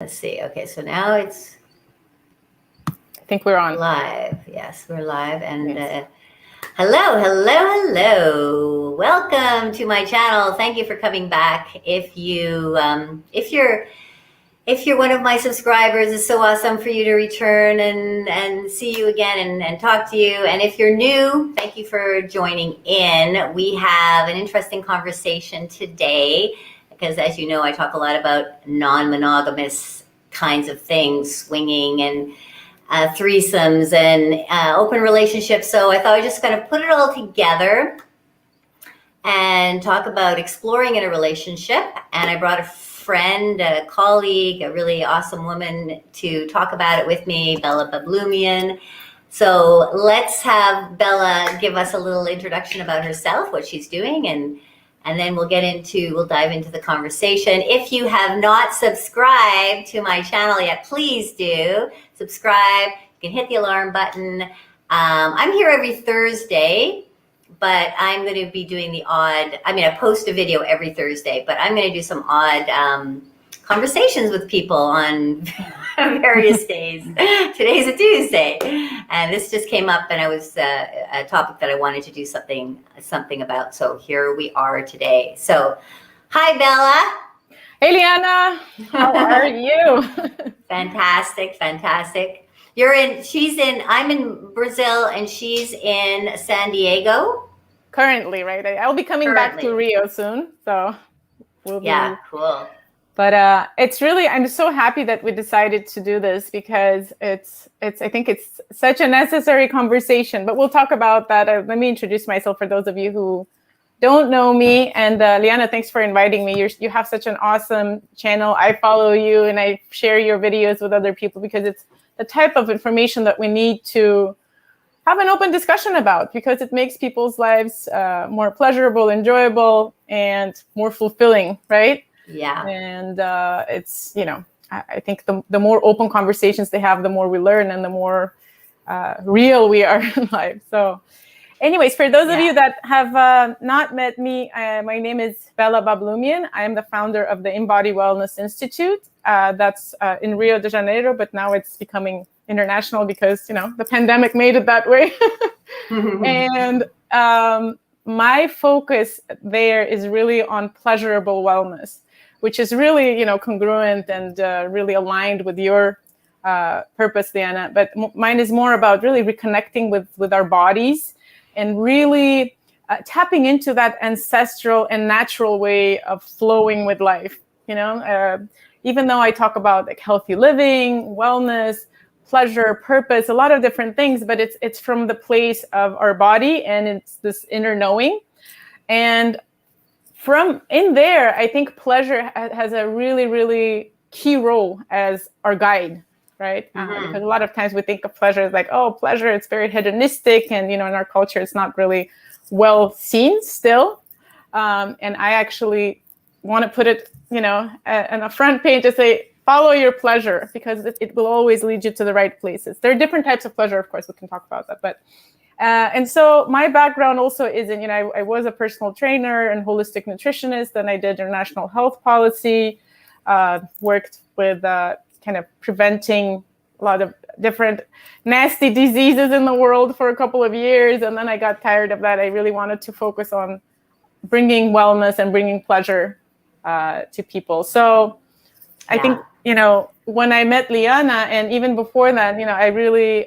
Let's see. Okay, so now it's I think we're on. live. Yes, we're live. And Yes. hello. Welcome to my channel. Thank you for coming back. If you're one of my subscribers, it's so awesome for you to return and see you again and talk to you. And if you're new, thank you for joining in. We have an interesting conversation today because, as you know, I talk a lot about non-monogamous kinds of things, swinging and threesomes and open relationships. So I thought I'd just kind of put it all together and talk about exploring in a relationship. And I brought a friend, a colleague, a really awesome woman to talk about it with me, Bella Bablumian. So let's have Bella give us a little introduction about herself, what she's doing, and then we'll dive into the conversation. If you have not subscribed to my channel yet, please do subscribe. You can hit the alarm button. I'm here every Thursday, but I'm going to be doing I post a video every Thursday, but I'm going to do some odd conversations with people on various days. Today's a Tuesday, and this just came up, and I was a topic that I wanted to do something about. So here we are today. So, hi, Bella. Hey, Liana. How are you? Fantastic. I'm in Brazil, and she's in San Diego. Currently, right? I'll be coming back to Rio soon, so we'll be. Yeah, cool. But it's really, I'm so happy that we decided to do this because I think it's such a necessary conversation. But we'll talk about that. Let me introduce myself for those of you who don't know me. And Liana, thanks for inviting me. You have such an awesome channel. I follow you and I share your videos with other people because it's the type of information that we need to have an open discussion about, because it makes people's lives more pleasurable, enjoyable, and more fulfilling, right? Yeah. And it's, I think the more open conversations they have, the more we learn and the more real we are in life. So anyways, for those of you that have not met me, my name is Bella Bablumian. I am the founder of the Imbody Wellness Institute. That's in Rio de Janeiro, but now it's becoming international because, the pandemic made it that way. And my focus there is really on pleasurable wellness, which is really, congruent and really aligned with your purpose, Liana. But mine is more about really reconnecting with our bodies and really tapping into that ancestral and natural way of flowing with life. Even though I talk about like healthy living, wellness, pleasure, purpose, a lot of different things, but it's from the place of our body, and it's this inner knowing. And from in there, I think pleasure has a really, really key role as our guide, right? Because a lot of times we think of pleasure as like, oh, pleasure, it's very hedonistic. And, in our culture, it's not really well seen still. And I actually want to put it, on a front page to say, follow your pleasure, because it will always lead you to the right places. There are different types of pleasure, of course, we can talk about that. But and so my background also is in, I was a personal trainer and holistic nutritionist, and I did international health policy, worked with kind of preventing a lot of different nasty diseases in the world for a couple of years. And then I got tired of that. I really wanted to focus on bringing wellness and bringing pleasure to people. So I think, when I met Liana, and even before that, I really,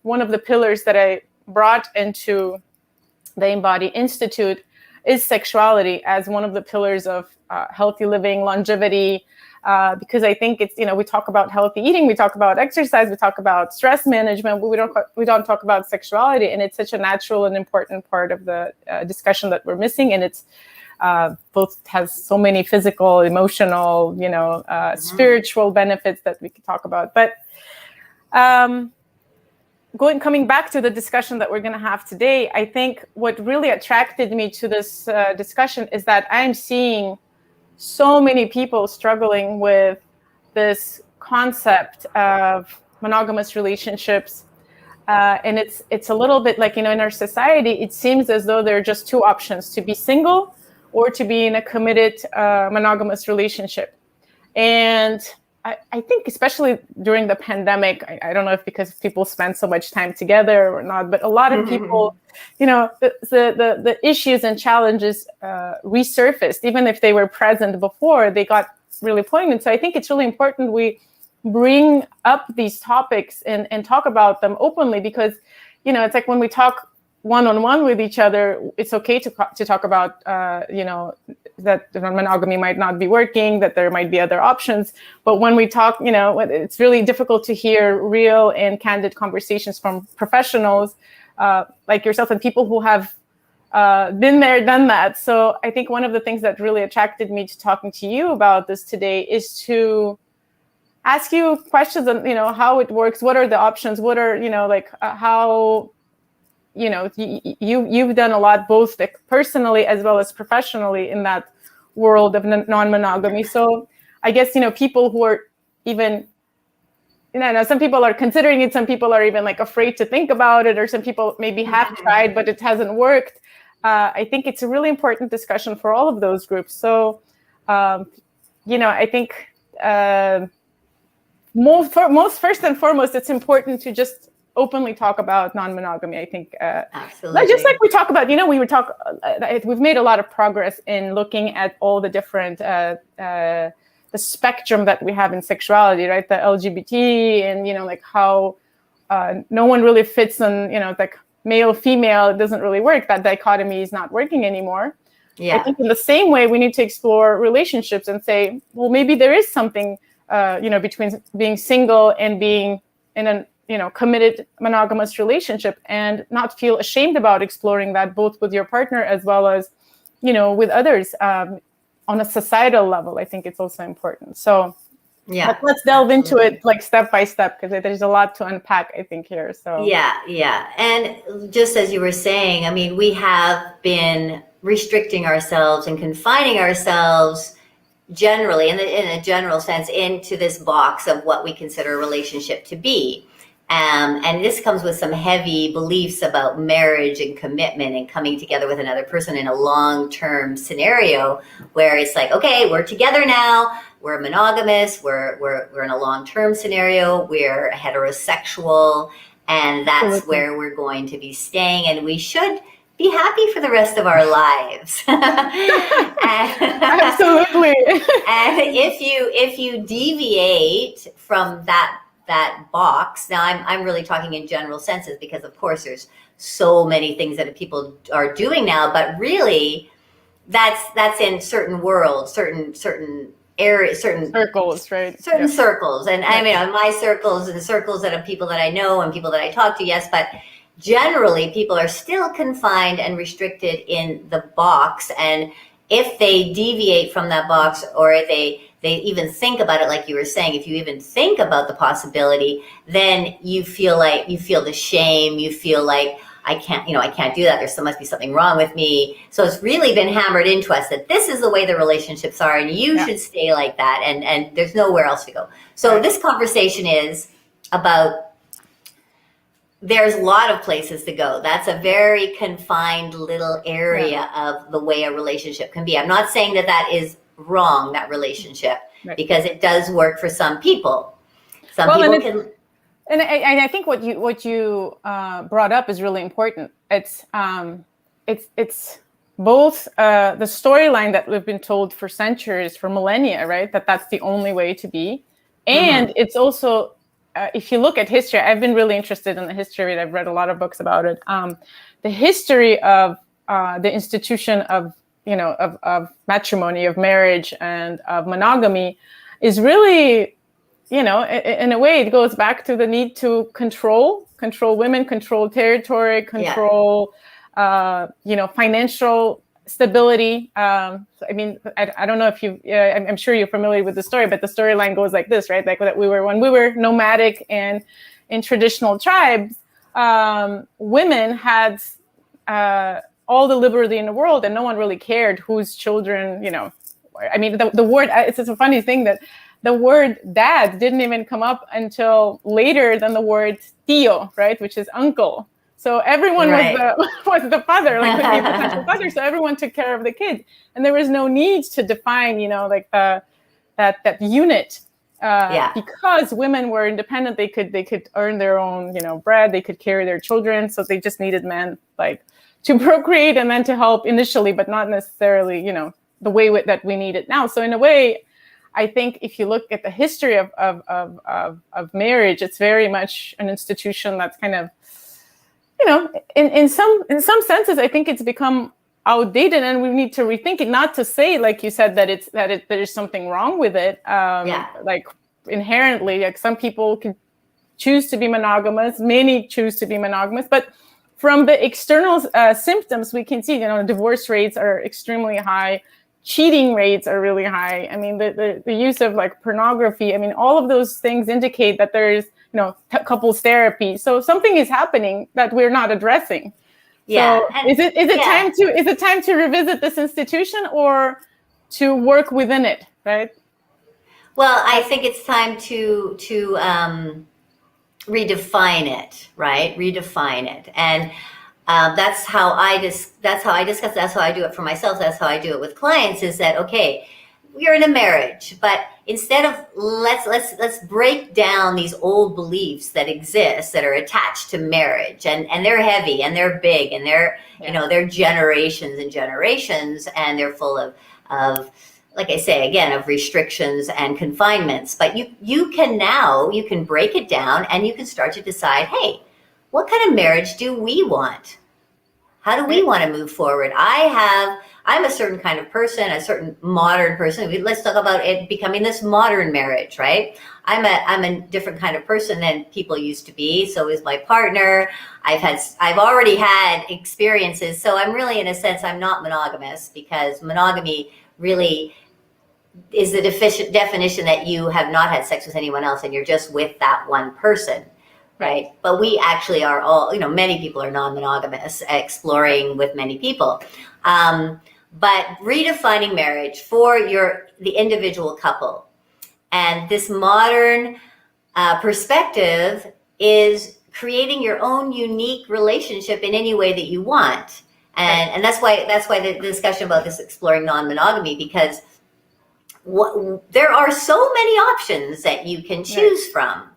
one of the pillars that I brought into the Imbody Institute is sexuality as one of the pillars of healthy living, longevity, because I think it's, we talk about healthy eating, we talk about exercise, we talk about stress management, but we don't talk about sexuality. And it's such a natural and important part of the discussion that we're missing. And it's both has so many physical, emotional, spiritual benefits that we could talk about. But coming back to the discussion that we're going to have today, I think what really attracted me to this discussion is that I'm seeing so many people struggling with this concept of monogamous relationships. And it's a little bit like, in our society, it seems as though there are just two options: to be single or to be in a committed monogamous relationship. And I think especially during the pandemic, I don't know if because people spend so much time together or not, but a lot of people, the issues and challenges resurfaced. Even if they were present before, they got really poignant. So I think it's really important we bring up these topics and talk about them openly, because, it's like when we talk one-on-one with each other, it's okay to talk about, that monogamy might not be working, that there might be other options. But when we talk, it's really difficult to hear real and candid conversations from professionals like yourself and people who have been there, done that. So I think one of the things that really attracted me to talking to you about this today is to ask you questions on, how it works, what are the options, what are, how, you've done a lot, both like personally as well as professionally in that world of non-monogamy. So I guess, people who are even, some people are considering it, some people are even like afraid to think about it, or some people maybe have tried, but it hasn't worked. I think it's a really important discussion for all of those groups. So, I think first and foremost, it's important to just openly talk about non-monogamy. I think absolutely, just like we talk about, we've made a lot of progress in looking at all the different the spectrum that we have in sexuality, right? The LGBT and how no one really fits on like male female. It doesn't really work. That dichotomy is not working anymore. Yeah, I think in the same way we need to explore relationships and say, well, maybe there is something between being single and being in an committed monogamous relationship, and not feel ashamed about exploring that, both with your partner as well as, with others on a societal level. I think it's also important. So yeah, let's delve into it like step by step, because there's a lot to unpack, I think, here. So yeah. And just as you were saying, I mean, we have been restricting ourselves and confining ourselves generally, in a general sense, into this box of what we consider a relationship to be. And this comes with some heavy beliefs about marriage and commitment and coming together with another person in a long-term scenario where it's like, okay, we're together now, we're monogamous, we're in a long-term scenario, we're heterosexual, and that's Absolutely. where we're going to be staying, and we should be happy for the rest of our lives. Absolutely. And if you deviate from that box, now I'm really talking in general senses, because of course there's so many things that people are doing now, but really that's in certain worlds, certain areas, certain circles, right? Certain circles. And I mean, my circles and the circles that of people that I know and people that I talk to, yes, but generally people are still confined and restricted in the box. And if they deviate from that box, or they even think about it, like you were saying, if you even think about the possibility, then you feel the shame, you feel like I can't do that. There must be something wrong with me. So it's really been hammered into us that this is the way the relationships are, and you should stay like that, and there's nowhere else to go. So this conversation is about, there's a lot of places to go. That's a very confined little area of the way a relationship can be. I'm not saying that is wrong, that relationship, because it does work for some people. Some people can. And I think what you brought up is really important. It's both the storyline that we've been told for centuries, for millennia, right? That's the only way to be, and it's also, if you look at history, I've been really interested in the history. I've read a lot of books about it. The history of the institution of matrimony, of marriage, and of monogamy is really, in a way, it goes back to the need to control women, control territory, control, financial stability. I mean, I don't know if I'm sure you're familiar with the story, but the storyline goes like this, right? Like that when we were nomadic and in traditional tribes, women had all the liberty in the world, and no one really cared whose children, I mean, the word, it's a funny thing that the word dad didn't even come up until later than the word tío, right? Which is uncle. So everyone was the father, like could be a potential father. So everyone took care of the kid, and there was no need to define, like that unit. because women were independent. They could earn their own, bread. They could carry their children. So they just needed men like to procreate and then to help initially, but not necessarily, the way that we need it now. So in a way, I think if you look at the history of marriage, it's very much an institution that's kind of, in some senses, I think it's become outdated, and we need to rethink it. Not to say, like you said, that there's something wrong with it. Like inherently, like some people can choose to be monogamous, many choose to be monogamous, but from the external symptoms, we can see, divorce rates are extremely high. Cheating rates are really high. I mean, the use of like pornography. I mean, all of those things indicate that there's, couples therapy. So something is happening that we're not addressing. Yeah. So is it time to revisit this institution or to work within it, right? Well, I think it's time to redefine it, right? Redefine it, and that's how I discuss. That's how I do it for myself. That's how I do it with clients. Is that okay? You're in a marriage, but instead of let's break down these old beliefs that exist that are attached to marriage, and they're heavy and they're big and they're they're generations and generations, and they're full of like I say again, of restrictions and confinements. But you can break it down and you can start to decide, hey, what kind of marriage do we want? How do we want to move forward? I'm a certain kind of person, a certain modern person. Let's talk about it becoming this modern marriage, right? I'm a different kind of person than people used to be. So is my partner. I've already had experiences. So I'm really, in a sense, I'm not monogamous, because monogamy really is the definition that you have not had sex with anyone else and you're just with that one person. Right. But we actually are all, many people are non-monogamous, exploring with many people. But redefining marriage for the individual couple. And this modern perspective is creating your own unique relationship in any way that you want. And that's why the discussion about this exploring non-monogamy, because there are so many options that you can choose from.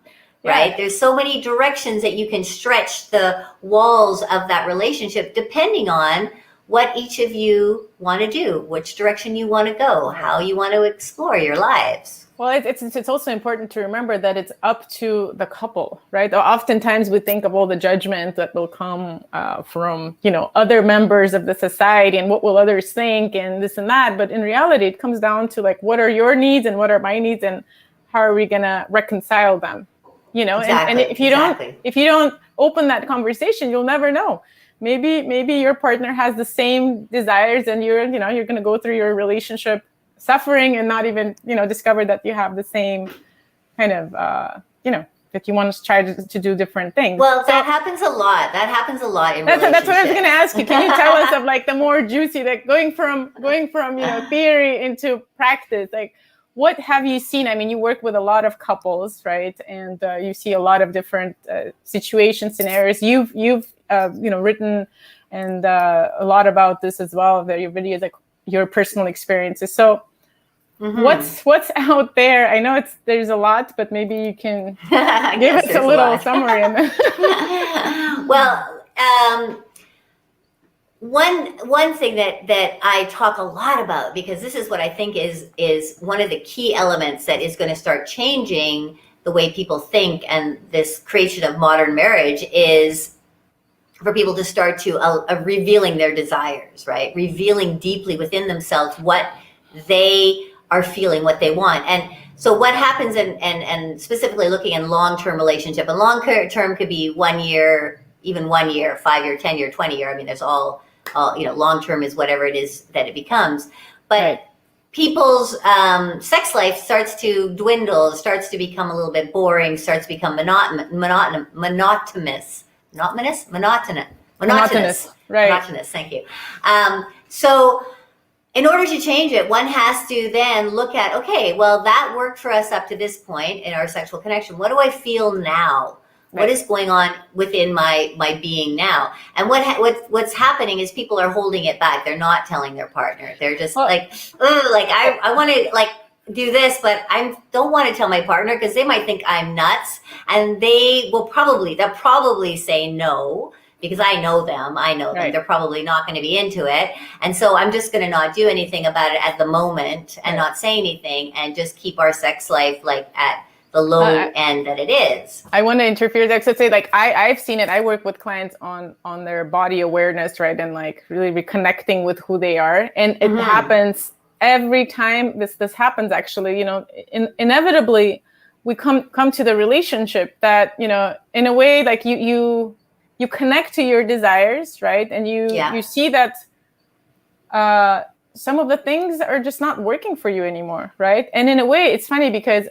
Right? There's so many directions that you can stretch the walls of that relationship, depending on what each of you want to do, which direction you want to go, how you want to explore your lives. Well, it's also important to remember that it's up to the couple, right? Oftentimes we think of all the judgment that will come from, other members of the society and what will others think and this and that. But in reality, it comes down to like, what are your needs and what are my needs and how are we going to reconcile them? Exactly, and if you don't open that conversation, you'll never know. Maybe your partner has the same desires, and you're going to go through your relationship suffering and not even discover that you have the same kind of that you want to try to do different things. Well, that happens a lot. That happens a lot in relationships. That's what I was going to ask you. Can you tell us of like the more juicy, like going from theory into practice, like. What have you seen? I mean, you work with a lot of couples, right? And you see a lot of different situations, scenarios. You've written and a lot about this as well. Your videos, like your personal experiences. So, what's out there? I know there's a lot, but maybe you can give us a little summary. Well. One thing that I talk a lot about, because this is what I think is one of the key elements that is going to start changing the way people think, and this creation of modern marriage, is for people to start to revealing their desires, right? Revealing deeply within themselves what they are feeling, what they want. And so what happens, and specifically looking in long-term relationship, and long-term could be 1 year, even 1 year, 5 year, 10 year, 20 year. I mean, there's all long-term is whatever it is that it becomes. But people's sex life starts to dwindle, starts to become a little bit boring, starts to become monotonous. Right. Monotonous. Thank you. So in order to change it, one has to then look at, okay, well, that worked for us up to this point in our sexual connection. What do I feel now? Right. What is going on within my being now? And what's happening is people are holding it back. They're not telling their partner. They're just I want to do this, but I don't want to tell my partner because they might think I'm nuts, and they'll probably say no, because I know them. Right. They're probably not going to be into it. And so I'm just going to not do anything about it at the moment and not say anything and just keep our sex life like at the low end that it is. I want to interfere there because say like I've seen it. I work with clients on their body awareness, right? And like really reconnecting with who they are. And it happens every time this happens, actually, you know, inevitably we come to the relationship that, you know, in a way, like you connect to your desires, right? And you see that some of the things are just not working for you anymore, right? And in a way, it's funny because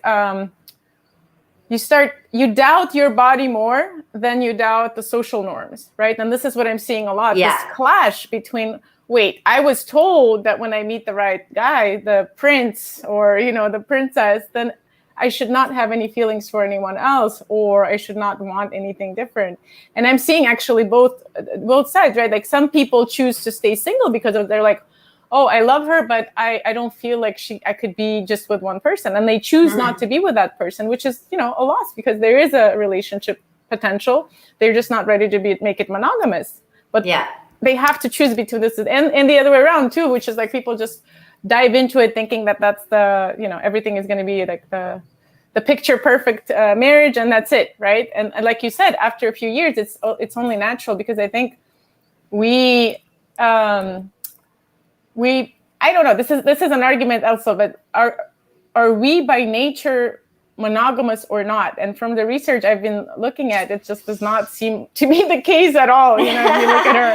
you doubt your body more than you doubt the social norms, right? And this is what I'm seeing a lot, this clash between, wait, I was told that when I meet the right guy, the prince or, you know, the princess, then I should not have any feelings for anyone else, or I should not want anything different. And I'm seeing actually both sides, right? Like some people choose to stay single because they're like, oh, I love her, but I don't feel like I could be just with one person. And they choose not to be with that person, which is, you know, a loss because there is a relationship potential. They're just not ready to make it monogamous. But they have to choose between this and the other way around too, which is like people just dive into it thinking that that's the, you know, everything is going to be like the picture perfect marriage and that's it, right? And like you said, after a few years, it's only natural because I think we I don't know, this is an argument also, but are we by nature monogamous or not? And from the research I've been looking at, it just does not seem to be the case at all. You know, if you look at her,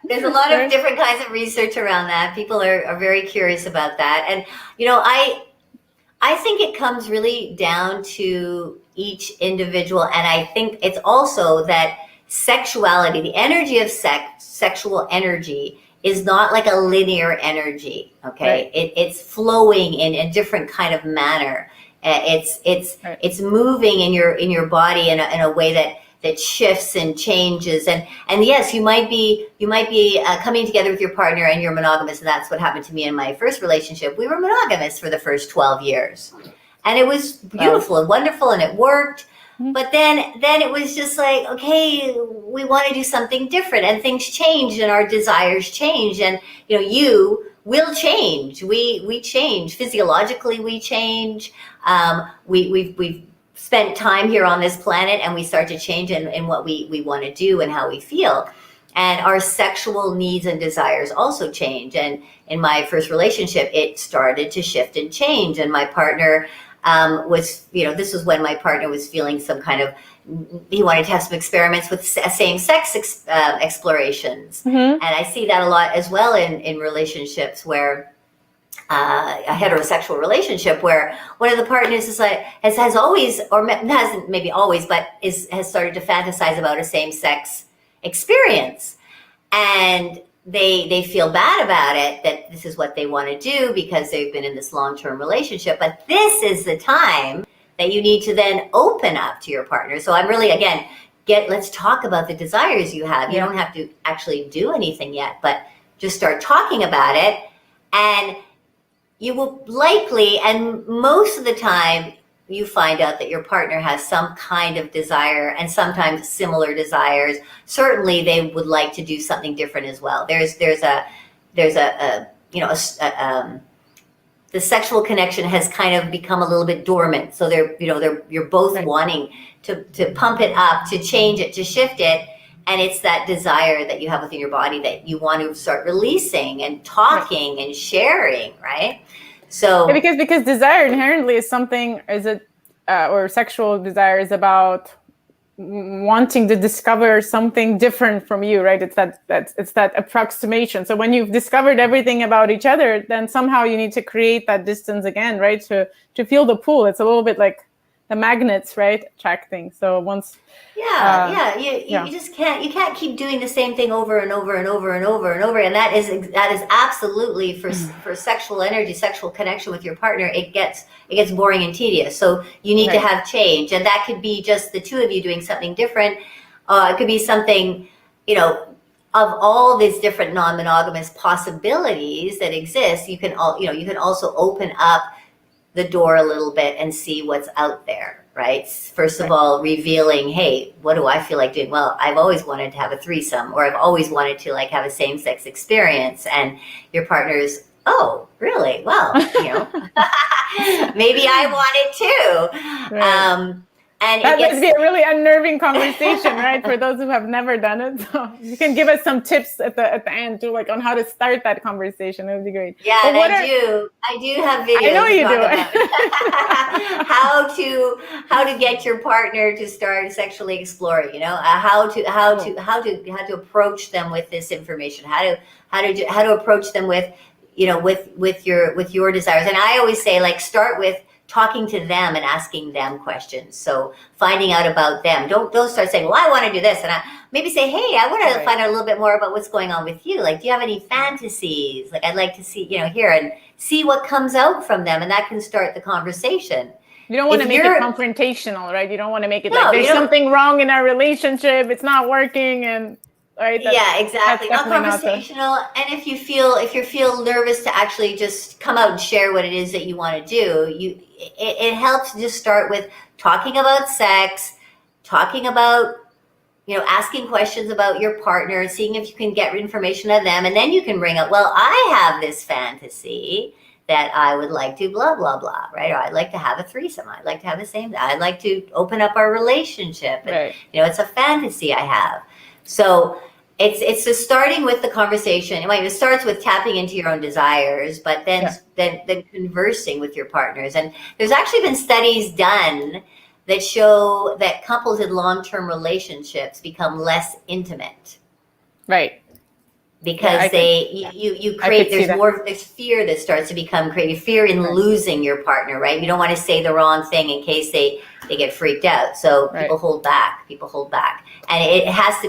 there's a lot of different kinds of research around that. People are very curious about that. And, you know, I think it comes really down to each individual. And I think it's also that sexuality, the energy of sexual energy is not like a linear energy. Okay. Right. It's flowing in a different kind of manner. It's moving in your body in a way that shifts and changes. And yes, you might be coming together with your partner and you're monogamous. And that's what happened to me in my first relationship. We were monogamous for the first 12 years. And it was beautiful and wonderful and it worked. But then it was just like, okay, we want to do something different, and things change and our desires change. And, you know, you will change. We change physiologically. We change. We've spent time here on this planet, and we start to change in what we want to do and how we feel. And our sexual needs and desires also change. And in my first relationship, it started to shift and change. And my partner was, you know, this was when my partner was feeling some kind of, he wanted to have some experiments with same-sex explorations. And I see that a lot as well in relationships where a heterosexual relationship where one of the partners is like, has always, or hasn't maybe always, but has started to fantasize about a same-sex experience. And they feel bad about it, that this is what they want to do because they've been in this long-term relationship. But this is the time that you need to then open up to your partner. So I'm really, again, let's talk about the desires you have. You don't have to actually do anything yet, but just start talking about it. And you will likely, and most of the time, you find out that your partner has some kind of desire and sometimes similar desires. Certainly they would like to do something different as well. There's a you know, the sexual connection has kind of become a little bit dormant. So you're both wanting to pump it up, to change it, to shift it. And it's that desire that you have within your body that you want to start releasing and talking and sharing, right? So because desire inherently is something, or sexual desire is about wanting to discover something different from you, right? It's that approximation. So when you've discovered everything about each other, then somehow you need to create that distance again, right? To feel the pull. It's a little bit like the magnets, right? Attracting. So once. You just can't keep doing the same thing over and over and over and over and over. And that is absolutely for sexual energy, sexual connection with your partner. It gets boring and tedious. So you need to have change, and that could be just the two of you doing something different. It could be something, you know, of all these different non-monogamous possibilities that exist, you can also open up the door a little bit and see what's out there, right? First of all, revealing, hey, what do I feel like doing? Well, I've always wanted to have a threesome, or I've always wanted to like have a same-sex experience, and your partner's, oh, really? Well, maybe I want it too. Right. And that must be a really unnerving conversation, right? For those who have never done it. So you can give us some tips at the end too, like on how to start that conversation. It would be great. Yeah, and I do have videos. I know you do. How to get your partner to start sexually exploring. How to approach them with this information. How to approach them with with your desires. And I always say, like, start with talking to them and asking them questions. So finding out about them. Don't start saying, well, I want to do this. And maybe say, hey, I want to find out a little bit more about what's going on with you. Like, do you have any fantasies? Like, I'd like to see, hear and see what comes out from them. And that can start the conversation. You don't want to make it confrontational, right? You don't want to make it like there's something wrong in our relationship. It's not working. And right. Yeah, exactly. Not conversational. And if you feel nervous to actually just come out and share what it is that you want to do, it helps to just start with talking about sex, talking about, asking questions about your partner, seeing if you can get information on them, and then you can bring up, well, I have this fantasy that I would like to blah, blah, blah, right? Or I'd like to have a threesome. I'd like to have I'd like to open up our relationship. And, right. It's a fantasy I have. So it's just starting with the conversation. It starts with tapping into your own desires, but then conversing with your partners. And there's actually been studies done that show that couples in long-term relationships become less intimate. Right. Because you create, there's fear that starts to become created, fear in losing your partner, right? You don't want to say the wrong thing in case they get freaked out. So people hold back. And it has to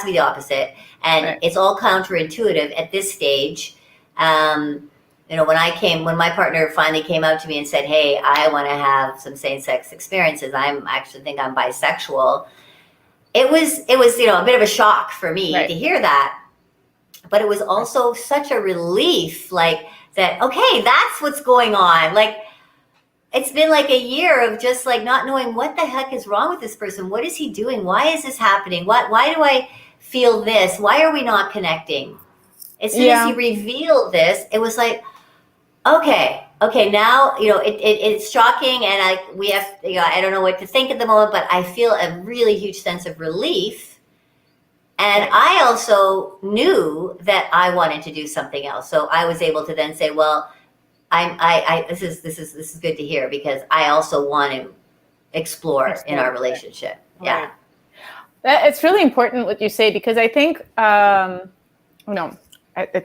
be the opposite. And it's all counterintuitive at this stage. When my partner finally came out to me and said, hey, I want to have some same-sex experiences. I actually think I'm bisexual. It was a bit of a shock for me to hear that. But it was also such a relief, like that, okay, that's what's going on. Like, it's been like a year of just like not knowing what the heck is wrong with this person. What is he doing? Why is this happening? Why do I feel this? Why are we not connecting? As soon as he revealed this, it was like, okay, now, it's shocking. And I don't know what to think at the moment, but I feel a really huge sense of relief. And I also knew that I wanted to do something else. So I was able to then say, well, this is good to hear, because I also want to explore in our relationship. Yeah. It's really important what you say, because I think, at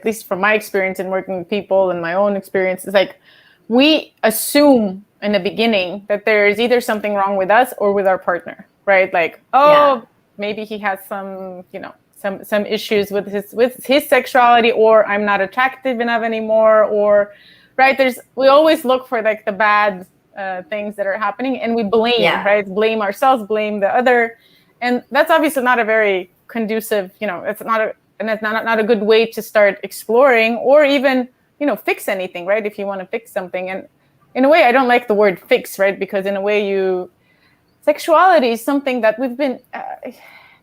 least from my experience in working with people and my own experience, it's like we assume in the beginning that there is either something wrong with us or with our partner, right? Like, maybe he has some issues with his sexuality, or I'm not attractive enough anymore, or we always look for like the bad things that are happening, and we blame, blame ourselves, blame the other, and that's obviously not a very conducive, it's not a good way to start exploring or even fix anything, right? If you want to fix something. And in a way, I don't like the word fix, right? Because in a way sexuality is something that we've been,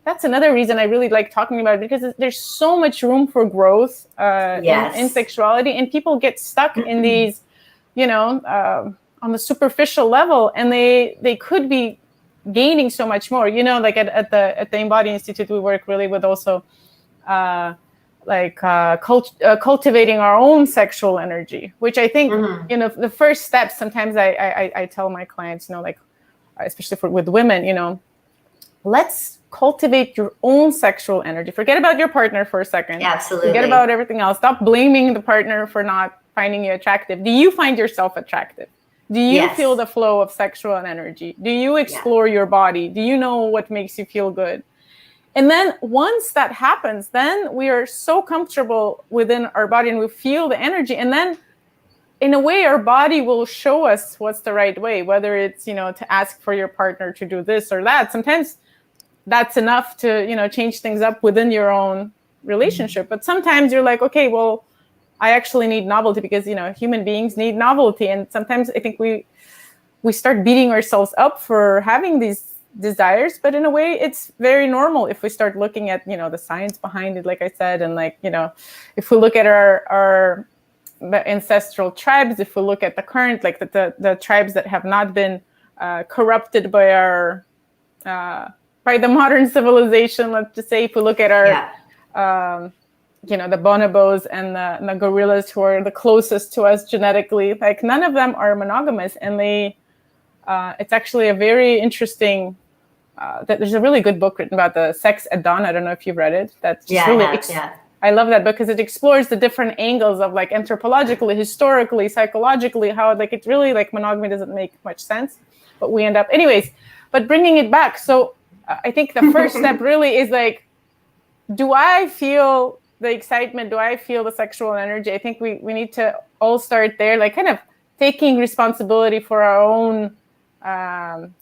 that's another reason I really like talking about it, because there's so much room for growth in sexuality, and people get stuck in these, on the superficial level, and they could be gaining so much more, like at the Imbody Institute, we work really with also cultivating our own sexual energy, which I think, the first step, sometimes I tell my clients, especially with women, let's cultivate your own sexual energy. Forget about your partner for a second. Absolutely. Forget about everything else. Stop blaming the partner for not finding you attractive. Do you find yourself attractive? Do you feel the flow of sexual energy? Do you explore your body? Do you know what makes you feel good? And then once that happens, then we are so comfortable within our body and we feel the energy. And then in a way, our body will show us what's the right way, whether it's, to ask for your partner to do this or that. Sometimes that's enough to, change things up within your own relationship. But sometimes you're like, okay, well, I actually need novelty, because human beings need novelty, and sometimes I think we start beating ourselves up for having these desires, but in a way it's very normal if we start looking at the science behind it, like I said, and if we look at our ancestral tribes, if we look at the current, like the tribes that have not been corrupted by by the modern civilization, let's just say, if we look at our the bonobos and the gorillas, who are the closest to us genetically, like none of them are monogamous, and it's actually a very interesting. There's a really good book written about the sex at dawn. I don't know if you've read it. That's just I love that book because it explores the different angles of like anthropologically, historically, psychologically, how like it really like monogamy doesn't make much sense, but we end up anyways. But bringing it back, so I think the first step really is like, do I feel the excitement? Do I feel the sexual energy? I think we need to all start there, like kind of taking responsibility for our own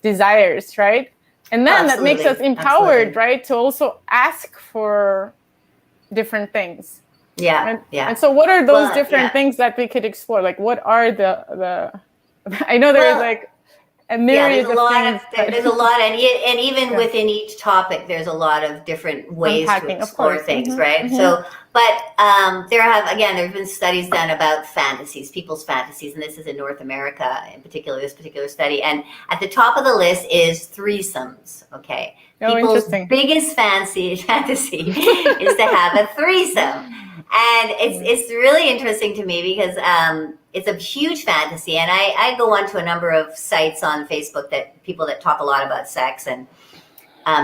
desires, right? And then that makes us empowered, right, to also ask for different things. And so what are those different things that we could explore? Like, what are the I know there's like a myriad of things. There's a lot, and even within each topic, there's a lot of different ways to explore things, right? So, but there've been studies done about fantasies, people's fantasies, and this is in North America in particular, this particular study. And at the top of the list is threesomes, okay? People's biggest fantasy is to have a threesome. And it's really interesting to me because it's a huge fantasy. And I go onto a number of sites on Facebook that talk a lot about sex, and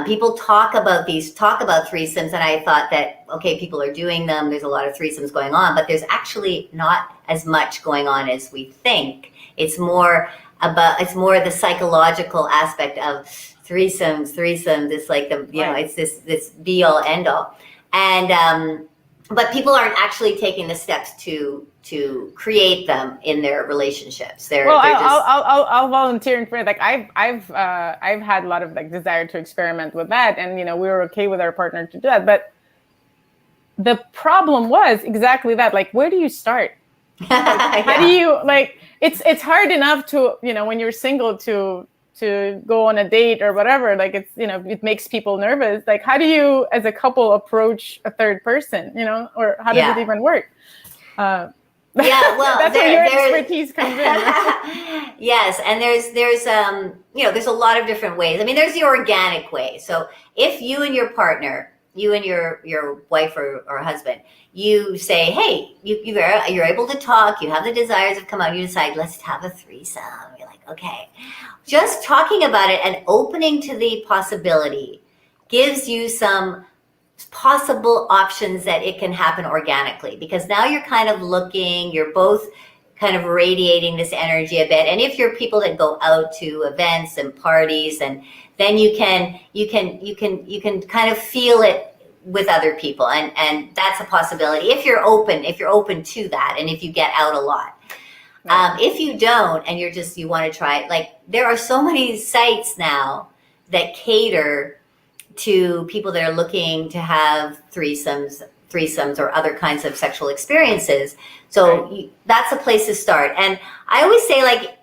people talk about threesomes. And I thought that, okay, people are doing them. There's a lot of threesomes going on, but there's actually not as much going on as we think. It's more the psychological aspect of threesomes. It's like it's this be all end all. And but people aren't actually taking the steps to create them in their relationships. I'll volunteer for it. Like I've had a lot of like desire to experiment with that, and we were okay with our partner to do that. But the problem was exactly that. Like, where do you start? Like, how do you like? It's hard enough to when you're single to go on a date or whatever, like it's it makes people nervous. Like, how do you as a couple approach a third person, or how does it even work? Well, that's where your expertise comes in. Yes, and there's a lot of different ways. I mean, there's the organic way. So if you and your partner, you and your wife or husband, you say, hey, you're able to talk, you have the desires have come out, you decide, let's have a threesome. You're like, okay. Just talking about it and opening to the possibility gives you some possible options that it can happen organically, because now you're kind of you're both kind of radiating this energy a bit. And if you're people that go out to events and parties, and then you can kind of feel it with other people, and that's a possibility if you're open to that, and if you get out a lot. If you don't, and you want to try it, like there are so many sites now that cater to people that are looking to have threesomes or other kinds of sexual experiences. So that's a place to start. And I always say, like,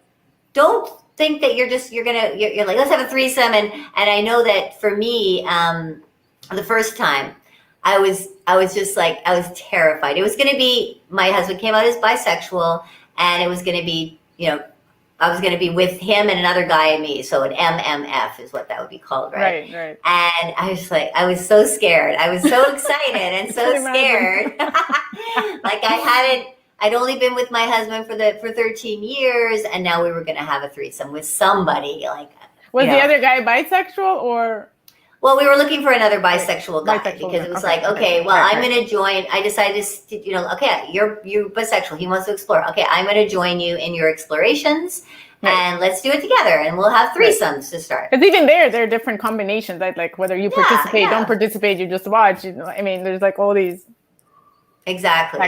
don't think that you're like, let's have a threesome. And I know that for me, the first time I was just like, I was terrified. It was going to be, my husband came out as bisexual, and it was going to be, I was going to be with him and another guy and me. So an MMF is what that would be called, right? Right. And I was like, I was so scared. I was so excited and so scared. Like I'd only been with my husband for 13 years, and now we were going to have a threesome with somebody. Like, was the other guy bisexual or? Well, we were looking for another bisexual guy because it was I'm going to join. I decided to, okay, you're bisexual. He wants to explore. Okay, I'm going to join you in your explorations, and let's do it together, and we'll have threesomes to start. Because even there are different combinations, right? Like whether you participate, don't participate, you just watch. I mean, there's like all these. Exactly.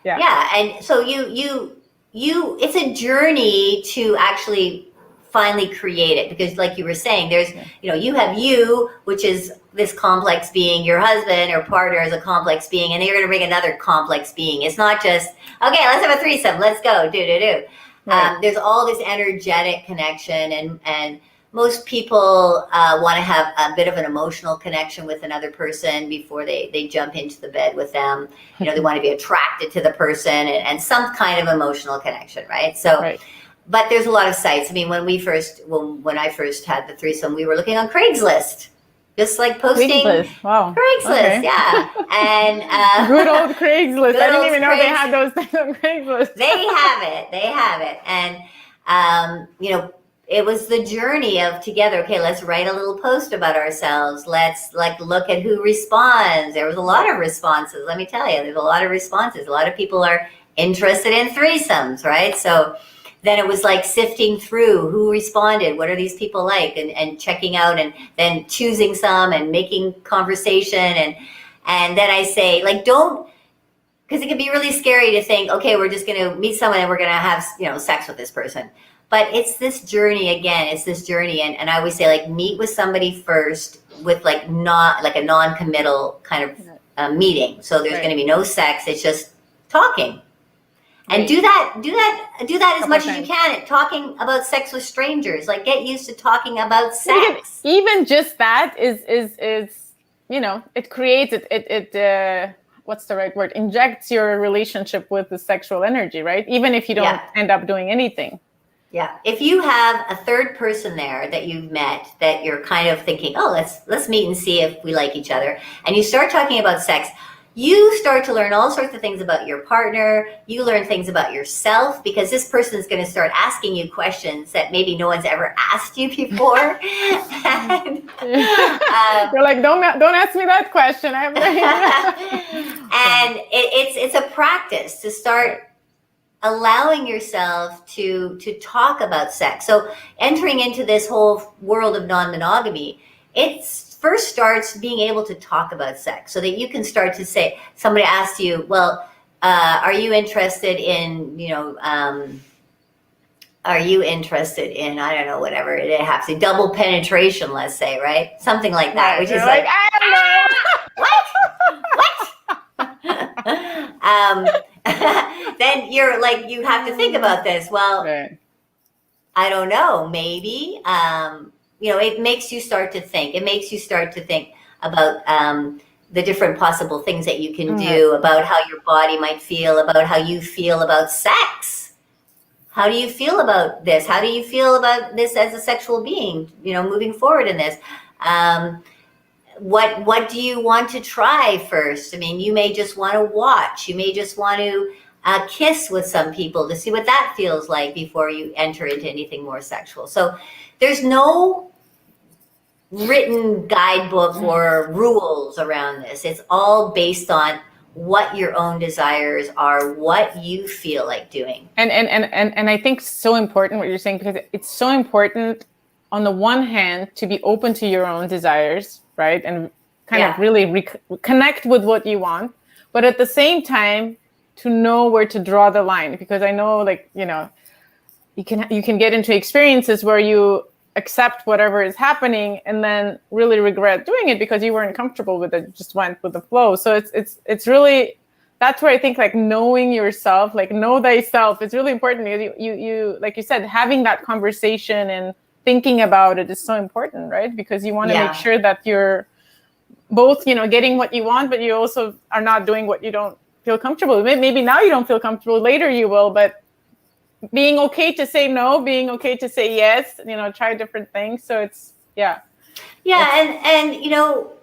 Yeah, and so you it's a journey to actually finally create it, because like you were saying, there's, you have you, which is this complex being, your husband or partner is a complex being, and then you're going to bring another complex being. It's not just, okay, let's have a threesome, let's go, do. Right. There's all this energetic connection, and most people want to have a bit of an emotional connection with another person before they jump into the bed with them. They want to be attracted to the person and some kind of emotional connection, right? So, right. But there's a lot of sites. I mean, when I first had the threesome, we were looking on Craigslist. Just like posting Craigslist, wow. Craigslist, okay. Yeah, and good old Craigslist. I didn't even know they had those things on Craigslist. They have it, and it was the journey of together. Okay, let's write a little post about ourselves. Let's look at who responds. There was a lot of responses. Let me tell you, there's a lot of responses. A lot of people are interested in threesomes, right? So then it was like sifting through who responded, what are these people like, and checking out, and then choosing some and making conversation. And then I say, don't, because it can be really scary to think, okay, we're just going to meet someone and we're going to have, sex with this person. But it's this journey again, and I always say, meet with somebody first with not like a non-committal kind of meeting. So there's right. going to be no sex. It's just talking. And do that as much as you can. Talking about sex with strangers, get used to talking about sex. Even just that is it creates it. What's the right word? Injects your relationship with the sexual energy, right? Even if you don't end up doing anything. Yeah. If you have a third person there that you've met that you're kind of thinking, oh, let's meet and see if we like each other, and you start talking about sex, you start to learn all sorts of things about your partner. You learn things about yourself, because this person is going to start asking you questions that maybe no one's ever asked you before. And, you're like, don't ask me that question. And it's a practice to start allowing yourself to talk about sex. So entering into this whole world of non-monogamy, it's first starts being able to talk about sex, so that you can start to say, somebody asks you, well, are you interested in, are you interested in, I don't know, whatever it has to, double penetration, let's say, right? Something like that, which is like, I don't know. What? Then you're like, you have to think about this. Well, right. I don't know, maybe, it makes you start to think. It makes you start to think about the different possible things that you can do, about how your body might feel, about how you feel about sex. How do you feel about this? How do you feel about this as a sexual being, moving forward in this? What do you want to try first? I mean, you may just want to watch. You may just want to kiss with some people to see what that feels like before you enter into anything more sexual. So there's no written guidebook or rules around this. It's all based on what your own desires are, what you feel like doing. And I think it's so important what you're saying, because it's so important on the one hand to be open to your own desires, right? And kind of really connect with what you want, but at the same time to know where to draw the line, because I know you can get into experiences where you accept whatever is happening and then really regret doing it because you weren't comfortable with it, just went with the flow. So it's really, that's where I think knowing yourself, know thyself, it's really important. You like you said, having that conversation and thinking about it is so important, right? Because you want to make sure that you're both, getting what you want, but you also are not doing what you don't feel comfortable with. Maybe now you don't feel comfortable, later you will, but being okay to say no, being okay to say yes, try different things. So it's, and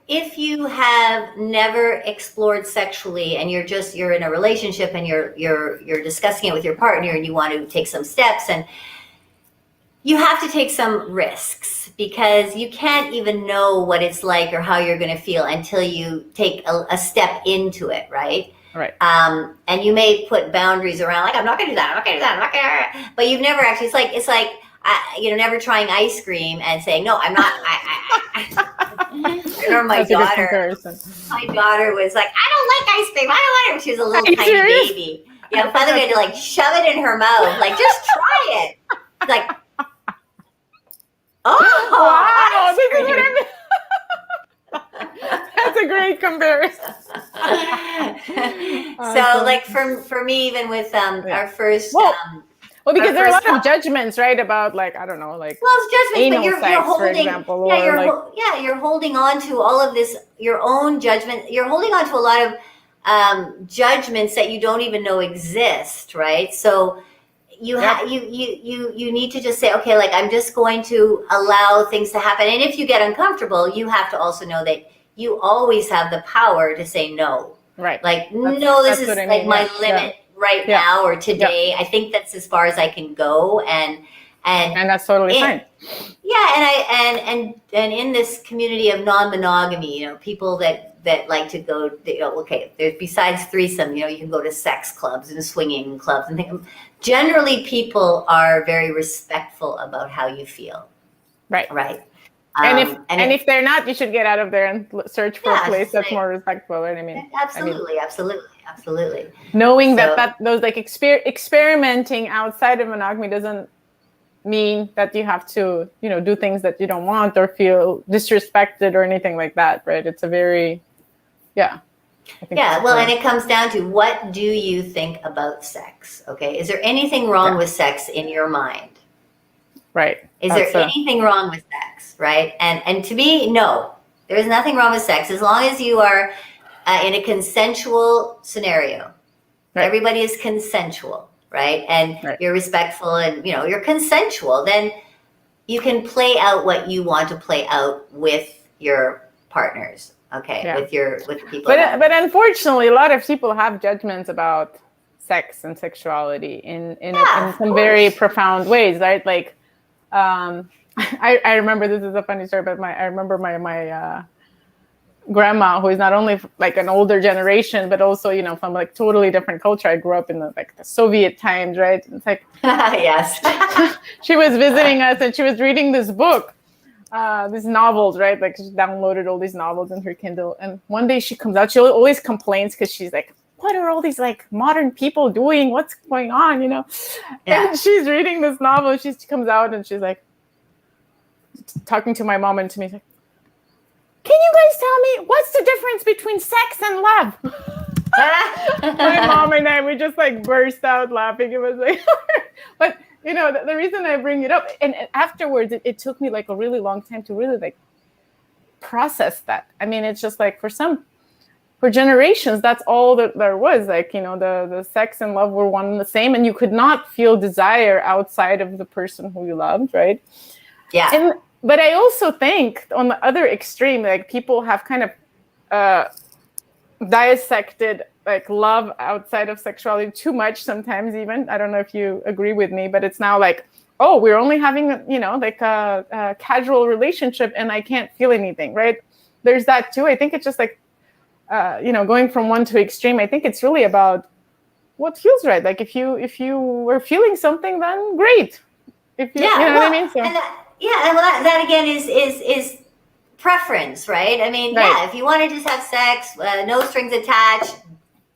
if you have never explored sexually and you're in a relationship and you're discussing it with your partner and you want to take some steps, and you have to take some risks, because you can't even know what it's like or how you're going to feel until you take a step into it, right? Right. And you may put boundaries around, I'm not going to do that. I'm not going to do that. I'm not going to. But you've never actually. It's like never trying ice cream and saying no. I'm not. I remember my daughter. My daughter was like, I don't like ice cream. I don't want it. She was a little tiny baby. Finally we had to shove it in her mouth. Just try it. great comparison. So like for me, even with our first well, because there are a lot couple, of judgments, right, about like, I don't know, like it's judgments, but you're sex, holding, for example, yeah, or like, you're holding on to all of this, your own judgment. You're holding on to a lot of judgments that you don't even know exist, right? So you you need to just say, okay, like I'm just going to allow things to happen. And if you get uncomfortable, you have to also know that you always have the power to say no. right. Like, no, this is like my limit right now or today. I think that's as far as I can go. And that's totally fine. Yeah, and in this community of non-monogamy, you know, people that like to go, you know, okay, there's besides threesome, you know, you can go to sex clubs and swinging clubs and things. Generally, people are very respectful about how you feel. Right. Right. And if they're not, you should get out of there and search for a place that's more respectful. Right? I mean, absolutely. Knowing that those like experimenting outside of monogamy doesn't mean that you have to, you know, do things that you don't want or feel disrespected or anything like that. Right? It's a very, well, and it comes down to, what do you think about sex? Okay. Is there anything wrong with sex in your mind? Right. Is there anything wrong with sex? Right. And to me, no, there is nothing wrong with sex as long as you are in a consensual scenario. Right. Everybody is consensual, right? And you're respectful and, you know, you're consensual. Then you can play out what you want to play out with your partners. Okay. With the people. But unfortunately, a lot of people have judgments about sex and sexuality in some very profound ways, right? Like, I remember, this is a funny story, but I remember my grandma, who is not only like an older generation, but also, you know, from like totally different culture. I grew up in the Soviet times, right? It's like, yes. She was visiting us and she was reading this book, these novels, right? Like, she downloaded all these novels in her Kindle. And one day she comes out, she always complains because she's like, what are all these like modern people doing? What's going on? You know? Yeah. And she's reading this novel. She comes out and she's like, talking to my mom and to me, like, can you guys tell me what's the difference between sex and love? My mom and I, we just like burst out laughing. It was like, but you know, the reason I bring it up, and afterwards, it took me like a really long time to really like process that. I mean, it's just like for generations, that's all that there was. Like, you know, the sex and love were one and the same, and you could not feel desire outside of the person who you loved, right? Yeah. But I also think on the other extreme, like, people have kind of dissected like love outside of sexuality too much sometimes even. I don't know if you agree with me, but it's now like, oh, we're only having, you know, like a casual relationship and I can't feel anything, right? There's that too. I think it's just like, you know, going from one to extreme. I think it's really about what feels right. Like, if you were feeling something, then great. If you, you know what I mean? So. That again is preference, right? I mean, if you want to just have sex, no strings attached,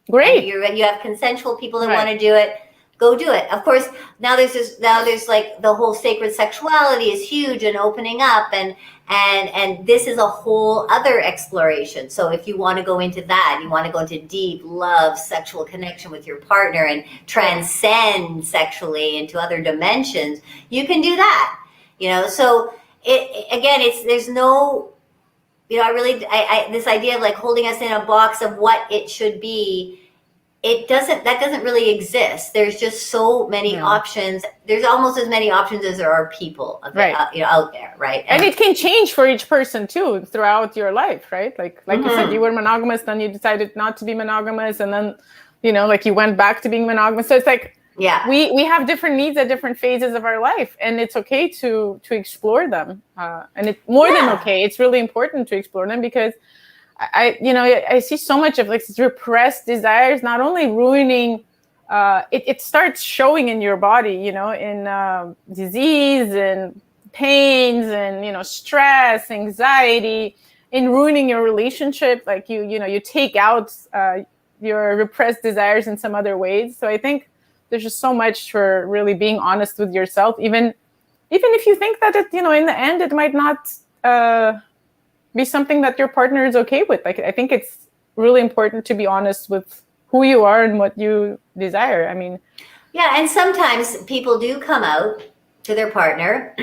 great. You have consensual people that want to do it, go do it. Of course, now there's like the whole sacred sexuality is huge and opening up, and this is a whole other exploration. So if you want to go into that, you want to go into deep love, sexual connection with your partner and transcend sexually into other dimensions, you can do that. You know, so there's no, you know, I this idea of like holding us in a box of what it should be, that doesn't really exist. There's just so many options. There's almost as many options as there are people out there, right? And it can change for each person too throughout your life, right? Like you said, you were monogamous, then you decided not to be monogamous, and then, you know, like you went back to being monogamous. So it's like, we have different needs at different phases of our life, and it's okay to explore them. And it's more than okay. It's really important to explore them, because I see so much of like repressed desires not only ruining, it starts showing in your body, you know, in disease and pains and, you know, stress, anxiety, in ruining your relationship. Like you take out your repressed desires in some other ways. So I think there's just so much for really being honest with yourself, even if you think that it, you know, in the end it might not be something that your partner is okay with. Like, I think it's really important to be honest with who you are and what you desire. I mean, yeah, and sometimes people do come out to their partner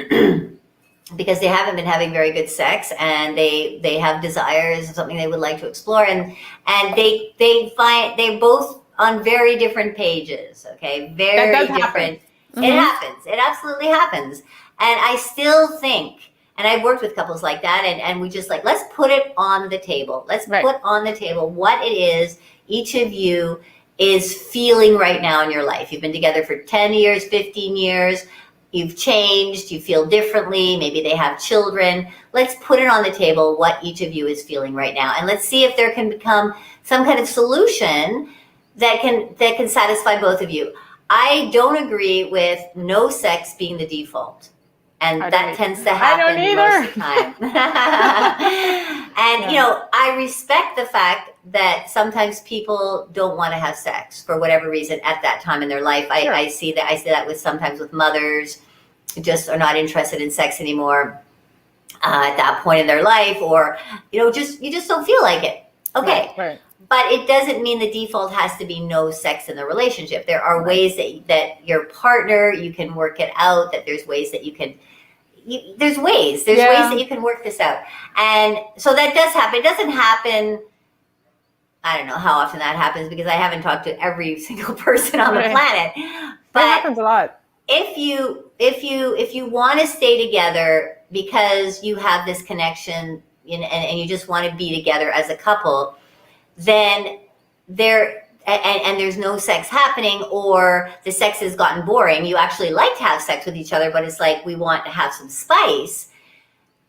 because they haven't been having very good sex, and they have desires, something they would like to explore, and they find they're both on very different pages. Okay, that does very happen. different. It happens. It absolutely happens. And I still think, and I've worked with couples like that, and we just like, let's put it on the table. Let's put on the table what it is each of you is feeling right now in your life. You've been together for 10 years, 15 years. You've changed, you feel differently, maybe they have children. Let's put it on the table what each of you is feeling right now. And let's see if there can become some kind of solution that can satisfy both of you. I don't agree with no sex being the default. And that tends to happen most of the time. And, I respect the fact that sometimes people don't want to have sex for whatever reason at that time in their life. Sure. I see that sometimes with mothers who just are not interested in sex anymore at that point in their life, or, you just don't feel like it. Okay. Right. But it doesn't mean the default has to be no sex in the relationship. There are ways that your partner, you can work it out, that there's ways that you can, there's ways that you can work this out. And so that does happen. It doesn't happen, I don't know how often that happens, because I haven't talked to every single person on the planet. But that happens a lot. If you want to stay together because you have this connection and you just want to be together as a couple, then there's no sex happening, or the sex has gotten boring. You actually like to have sex with each other, but it's like we want to have some spice.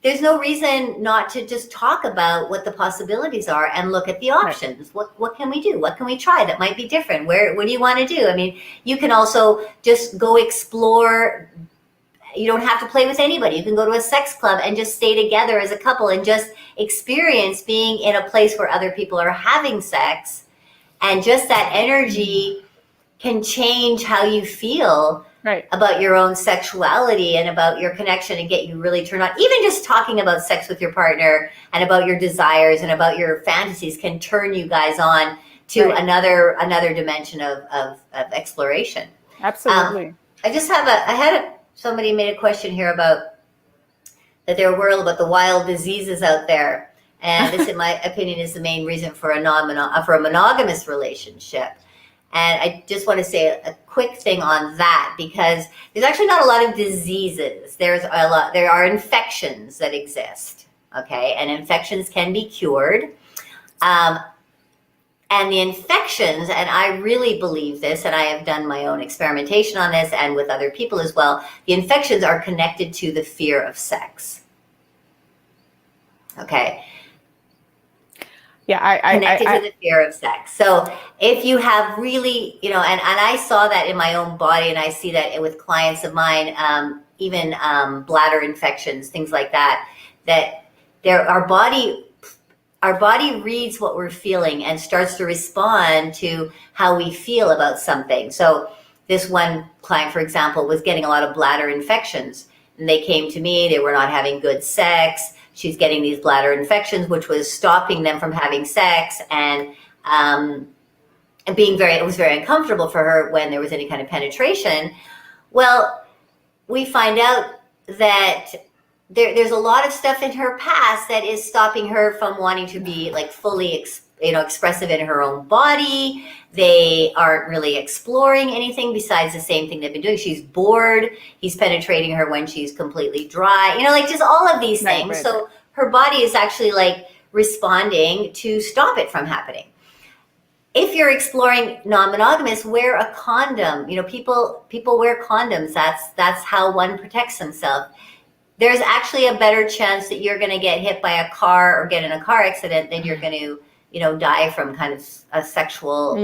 There's no reason not to just talk about what the possibilities are and look at the options. Right. What can we do? What can we try that might be different? What do you want to do? I mean, you can also just go explore. You don't have to play with anybody. You can go to a sex club and just stay together as a couple and just experience being in a place where other people are having sex. And just that energy can change how you feel about your own sexuality and about your connection, and get you really turned on. Even just talking about sex with your partner and about your desires and about your fantasies can turn you guys on to another dimension of exploration. Absolutely. Somebody made a question here about that they're worried about the wild diseases out there. And this, in my opinion, is the main reason for a monogamous relationship. And I just want to say a quick thing on that, because there's actually not a lot of diseases. There are infections that exist, okay? And infections can be cured. And the infections, and I really believe this, and I have done my own experimentation on this and with other people as well, the infections are connected to the fear of sex. Okay? Yeah, connected to the fear of sex. So if you have really, and I saw that in my own body, and I see that with clients of mine, even bladder infections, things like that, our body reads what we're feeling and starts to respond to how we feel about something. So this one client, for example, was getting a lot of bladder infections, and they came to me. They were not having good sex. She's getting these bladder infections, which was stopping them from having sex, and it was very uncomfortable for her when there was any kind of penetration. Well, we find out that there's a lot of stuff in her past that is stopping her from wanting to be like fully expressive in her own body. They aren't really exploring anything besides the same thing they've been doing. She's bored. He's penetrating her when she's completely dry. Just all of these things. Right. So her body is actually like responding to stop it from happening. If you're exploring non-monogamous, wear a condom. People wear condoms. That's how one protects himself. There's actually a better chance that you're going to get hit by a car or get in a car accident than you're going to die from kind of a sexual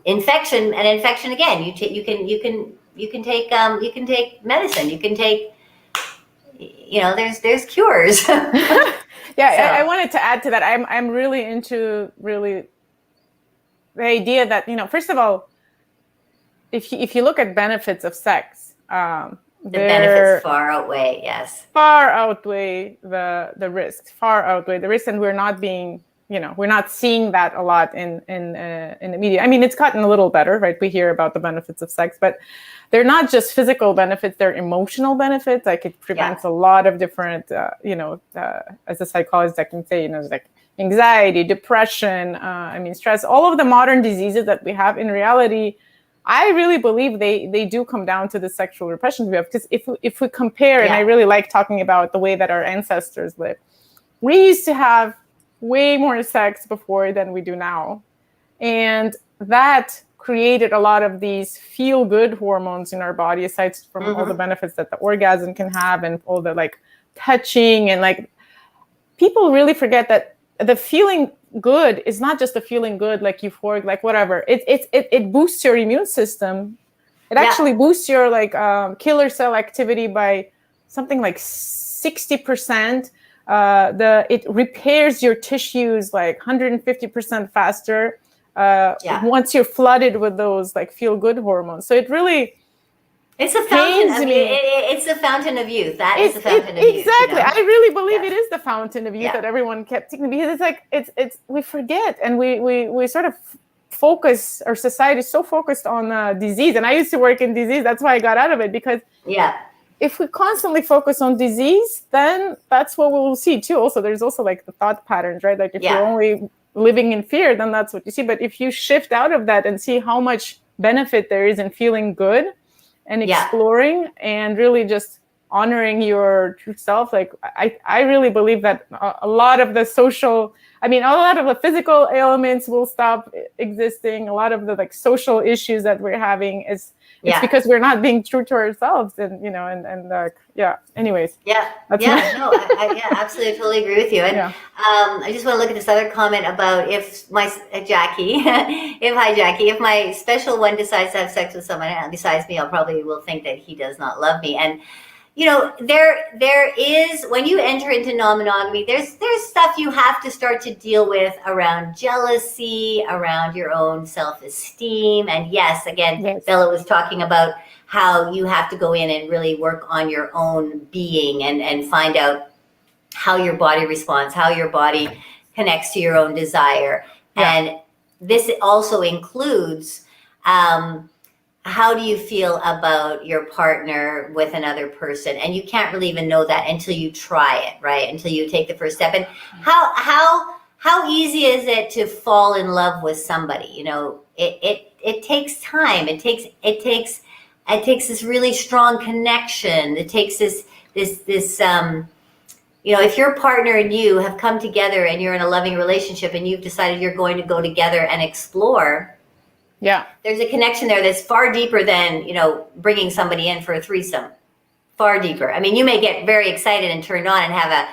infection. And infection, again, you can take medicine. You can take, there's cures. I wanted to add to that. I'm really into the idea that, first of all, if you look at benefits of sex, The benefits far outweigh, yes. Far outweigh the risks, and we're not being, we're not seeing that a lot in the media. I mean, it's gotten a little better, right? We hear about the benefits of sex, but they're not just physical benefits, they're emotional benefits. Like it prevents a lot of different, as a psychologist, I can say, like anxiety, depression, stress, all of the modern diseases that we have in reality. I really believe they do come down to the sexual repression we have. Because if we compare, and I really like talking about the way that our ancestors lived, we used to have way more sex before than we do now. And that created a lot of these feel-good hormones in our body, aside from all the benefits that the orgasm can have and all the like touching, and like people really forget that the feeling good is not just a feeling good, like euphoric, like whatever. It boosts your immune system. It actually boosts your like killer cell activity by something like 60%. It repairs your tissues like 150% faster once you're flooded with those like feel good hormones. So it really, it's a fountain of youth. It's the fountain of youth. That is the fountain of youth. Exactly. I really believe it is the fountain of youth that everyone kept thinking, because it's like it's we forget, and we sort of focus, our society is so focused on disease. And I used to work in disease. That's why I got out of it, because if we constantly focus on disease, then that's what we will see too. Also, there's also like the thought patterns, right? Like if you're only living in fear, then that's what you see. But if you shift out of that and see how much benefit there is in feeling good and exploring and really just honoring your true self, like I really believe that a lot of the a lot of the physical ailments will stop existing. A lot of the like social issues that we're having it's because we're not being true to ourselves, and anyways. I absolutely, totally agree with you. And I just want to look at this other comment about if my special one decides to have sex with someone besides me, I'll probably will think that he does not love me. And there is, when you enter into non-monogamy, there's stuff you have to start to deal with around jealousy, around your own self-esteem. And Bella was talking about how you have to go in and really work on your own being and find out how your body responds, how your body connects to your own desire. And this also includes how do you feel about your partner with another person? And you can't really even know that until you try it, right? Until you take the first step. And how easy is it to fall in love with somebody? It takes time. It takes this really strong connection. It takes this if your partner and you have come together and you're in a loving relationship and you've decided you're going to go together and explore, there's a connection there that's far deeper than, bringing somebody in for a threesome. Far deeper. I mean, you may get very excited and turned on and have a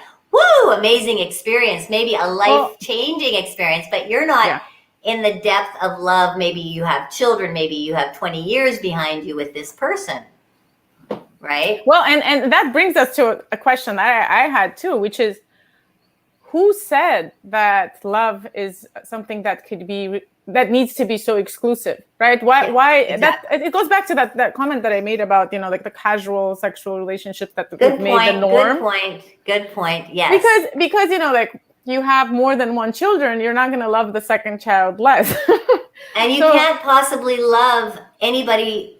amazing experience, maybe a life-changing experience, but you're not in the depth of love. Maybe you have children, maybe you have 20 years behind you with this person, right? Well, and that brings us to a question that I had too, which is, who said that love is something that could be that needs to be so exclusive, right? Why exactly. That it goes back to that comment that I made about, like the casual sexual relationships that we've made the norm. Good point. Yes. Because like you have more than one children, you're not going to love the second child less. And you can't possibly love any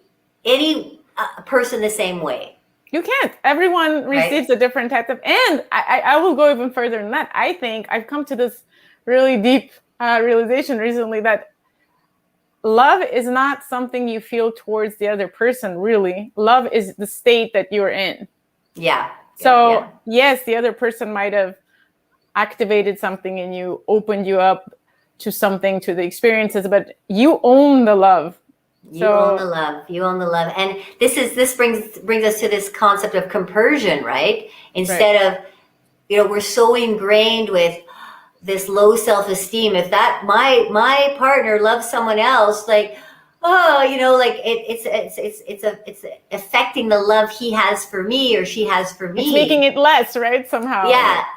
person the same way. You can't. Everyone receives a different type of, and I will go even further than that. I think I've come to this really deep realization recently that love is not something you feel towards the other person, really. Love is the state that you're in. So yes, the other person might have activated something in you, opened you up to something, to the experiences, but you own the love. You own the love. And this brings us to this concept of compersion, right? Instead of, we're so ingrained with this low self-esteem. If that my partner loves someone else, like, it's affecting the love he has for me or she has for me. It's making it less, right? Somehow.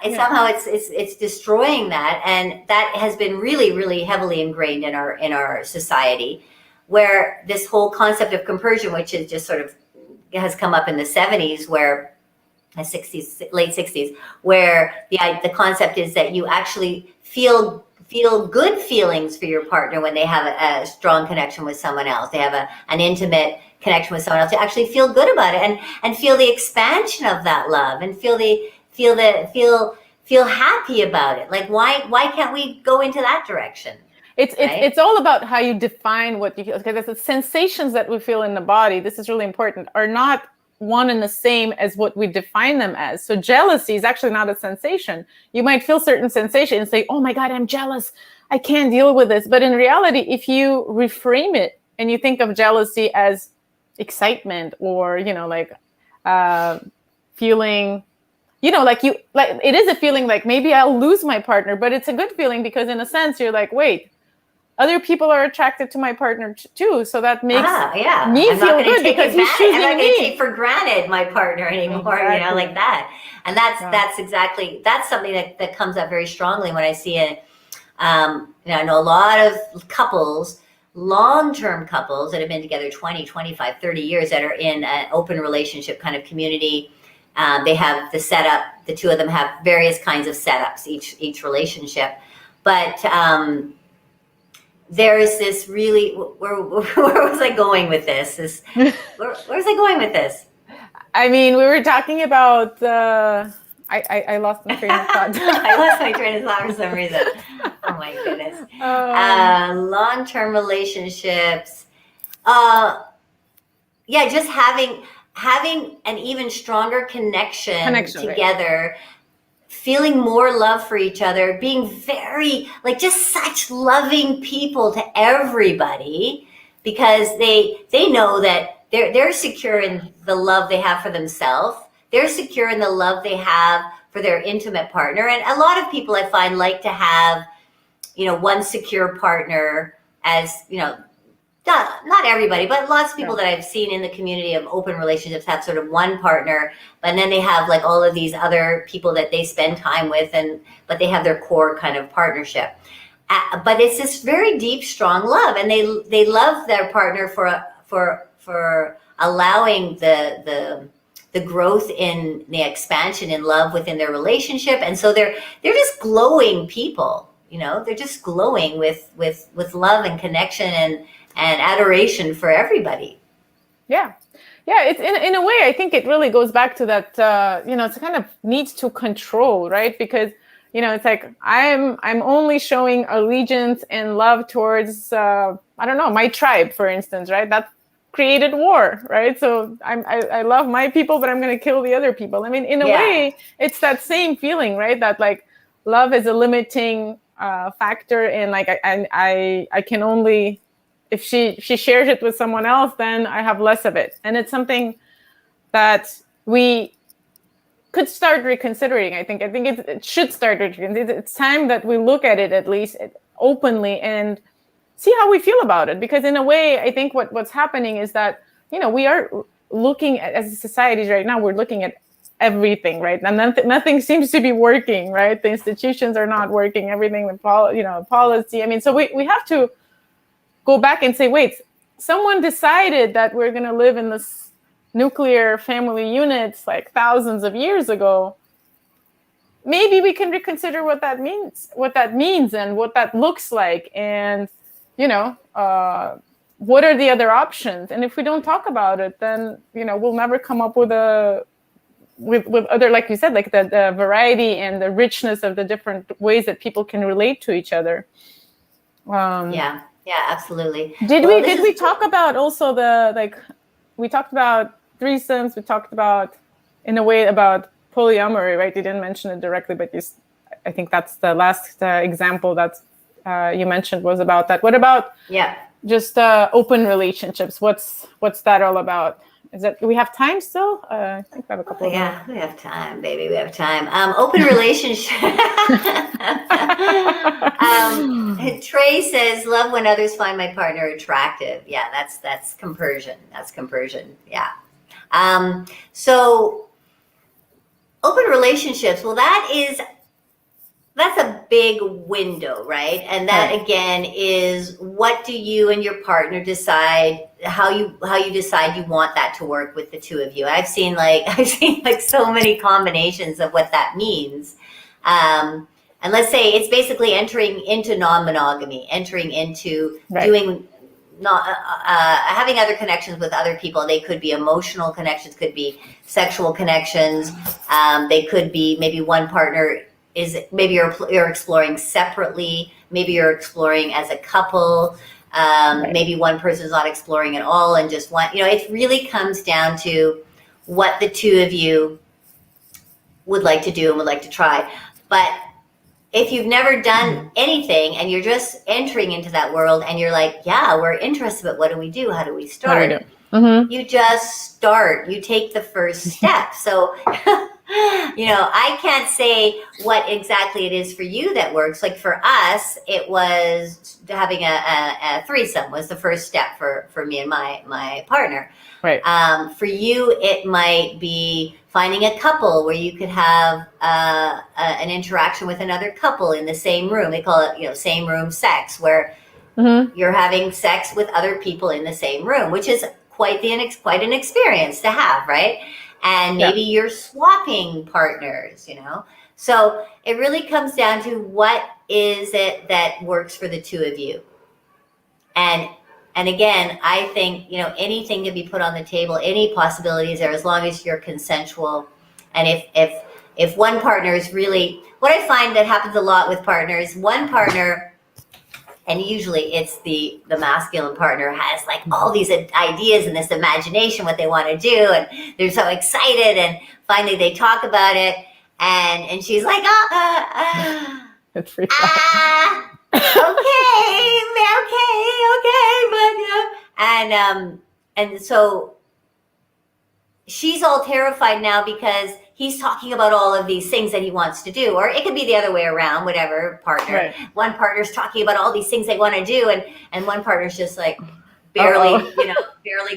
Somehow it's destroying that, and that has been really, really heavily ingrained in our society, where this whole concept of compersion, which is just sort of has come up in the 70s, where the 60s, late 60s, where the concept is that you actually feel good feelings for your partner when they have a strong connection with someone else. They have an intimate connection with someone else. To actually feel good about it and feel the expansion of that love and feel happy about it. Like why can't we go into that direction? It's all about how you define what you feel. Because the sensations that we feel in the body, this is really important, are not one and the same as what we define them as. So jealousy is actually not a sensation. You might feel certain sensations and say, oh my God, I'm jealous. I can't deal with this. But in reality, if you reframe it and you think of jealousy as excitement or, feeling, it is a feeling like maybe I'll lose my partner, but it's a good feeling because in a sense you're like, wait, other people are attracted to my partner too, so that makes me feel good because he's choosing me. I'm not going to take for granted my partner anymore, Exactly. like that. And that's something that comes up very strongly when I see it. I know a lot of couples, long-term couples that have been together 20, 25, 30 years that are in an open relationship kind of community. They have the setup. The two of them have various kinds of setups, each relationship, but. There is this really, where was I going with this? Where was I going with this? I mean, we were talking about, I lost my train of thought. I lost my train of thought for some reason. Oh my goodness. Long-term relationships. Just having an even stronger connection together. Right. Feeling more love for each other, being very, just such loving people to everybody, because they know that they're secure in the love they have for themselves. They're secure in the love they have for their intimate partner. And a lot of people I find like to have, one secure partner as, not everybody, but lots of people that I've seen in the community of open relationships have sort of one partner, but then they have all of these other people that they spend time with, but they have their core kind of partnership. But it's this very deep, strong love, and they love their partner for allowing the growth in the expansion in love within their relationship, and so they're just glowing people. They're just glowing with love and connection and adoration for everybody. Yeah. It's in a way, I think it really goes back to that, it's kind of needs to control, right? Because, it's like, I'm only showing allegiance and love towards, my tribe, for instance, right? That created war, right? So I love my people, but I'm going to kill the other people. I mean, in a way, it's that same feeling, right? That love is a limiting factor, and I can only, if she shares it with someone else, then I have less of it. And it's something that we could start reconsidering. I think it should start reconsidering. It's time that we look at it at least openly and see how we feel about it. Because in a way, I think what's happening is that, we are looking at, as a society right now, we're looking at everything, right? And nothing seems to be working, right? The institutions are not working, everything, policy. I mean, so we have to go back and say, wait, someone decided that we're going to live in this nuclear family units thousands of years ago. Maybe we can reconsider what that means and what that looks like. And, what are the other options? And if we don't talk about it, then, we'll never come up with other, like you said, the variety and the richness of the different ways that people can relate to each other. Yeah, absolutely. Did we talk about also we talked about threesomes, we talked about, in a way, about polyamory, right? You didn't mention it directly, but I think that's the last example that you mentioned was about that. What about just open relationships? What's that all about? Do we have time still? I think we have a couple of minutes. We have time, baby. We have time. Open relationship. Trey says, love when others find my partner attractive. Yeah, that's compersion. Yeah. So open relationships. Well, that's big window, right? And that again is, what do you and your partner decide, how you decide you want that to work with the two of you. I've seen like so many combinations of what that means. And let's say it's basically entering into non-monogamy, entering into doing not having other connections with other people. They could be emotional connections, could be sexual connections. They could be maybe one partner is, maybe you're exploring separately, maybe you're exploring as a couple, maybe one person's not exploring at all and just want, it really comes down to what the two of you would like to do and would like to try. But if you've never done anything and you're just entering into that world and you're like, yeah, we're interested, but what do we do? How do we start? What do we do? You just start. You take the first step. So, I can't say what exactly it is for you that works. Like for us, it was having a threesome was the first step for me and my partner. Right. For you, it might be finding a couple where you could have an interaction with another couple in the same room. They call it, same room sex, where you're having sex with other people in the same room, which is quite an experience to have, right? And maybe you're swapping partners, So it really comes down to what is it that works for the two of you. And again, I think, anything can be put on the table, any possibilities there, as long as you're consensual. And if one partner is really, what I find that happens a lot with partners, one partner, and usually it's the masculine partner, has like all these ideas and this imagination, what they want to do. And they're so excited. And finally they talk about it. And she's like, It's free. Okay. And so she's all terrified now because he's talking about all of these things that he wants to do, or it could be the other way around, whatever partner. Right. One partner's talking about all these things they want to do, and one partner's just like barely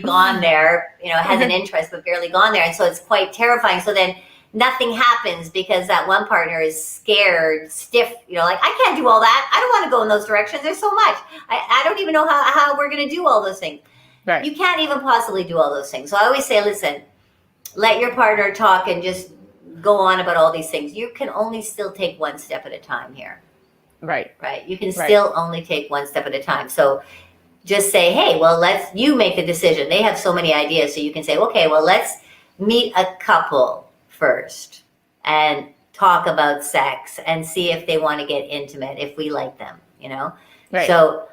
gone there, has an interest, but barely gone there. And so it's quite terrifying. So then nothing happens because that one partner is scared, stiff, like, I can't do all that. I don't want to go in those directions. There's so much. I don't even know how we're going to do all those things. Right. You can't even possibly do all those things. So I always say, listen, let your partner talk and just go on about all these things. You can only still take one step at a time here. Right. You can still only take one step at a time. So just say, hey, well, you make the decision. They have so many ideas. So you can say, okay, well, let's meet a couple first and talk about sex and see if they want to get intimate, if we like them, Right. So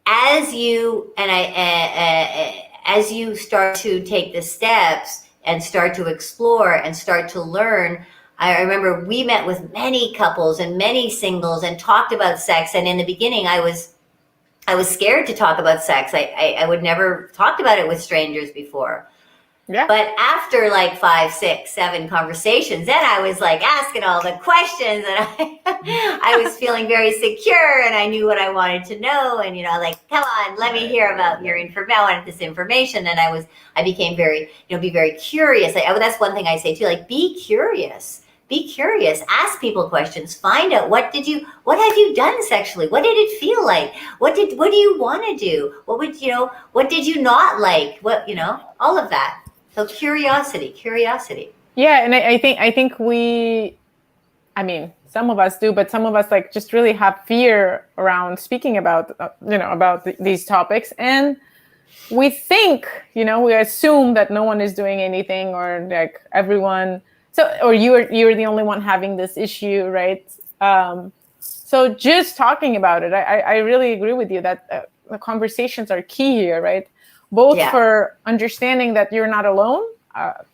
as you start to take the steps and start to explore and start to learn, I remember we met with many couples and many singles and talked about sex. And in the beginning, I was scared to talk about sex. I would never talked about it with strangers before. Yeah. But after like 5, 6, 7 conversations, then I was like asking all the questions, and I was feeling very secure, and I knew what I wanted to know, and like, come on, let me hear about your information. I wanted this information, and I became very, be very curious. That's one thing I say too, like, be curious. Be curious. Ask people questions. Find out what have you done sexually? What did it feel like? What do you want to do? What did you not like? All of that. So curiosity. Yeah, and I think some of us do, but some of us like just really have fear around speaking about these topics, and we think, we assume that no one is doing anything, or like everyone. So, or you're the only one having this issue, right? So just talking about it, I really agree with you that the conversations are key here, right? Both for understanding that you're not alone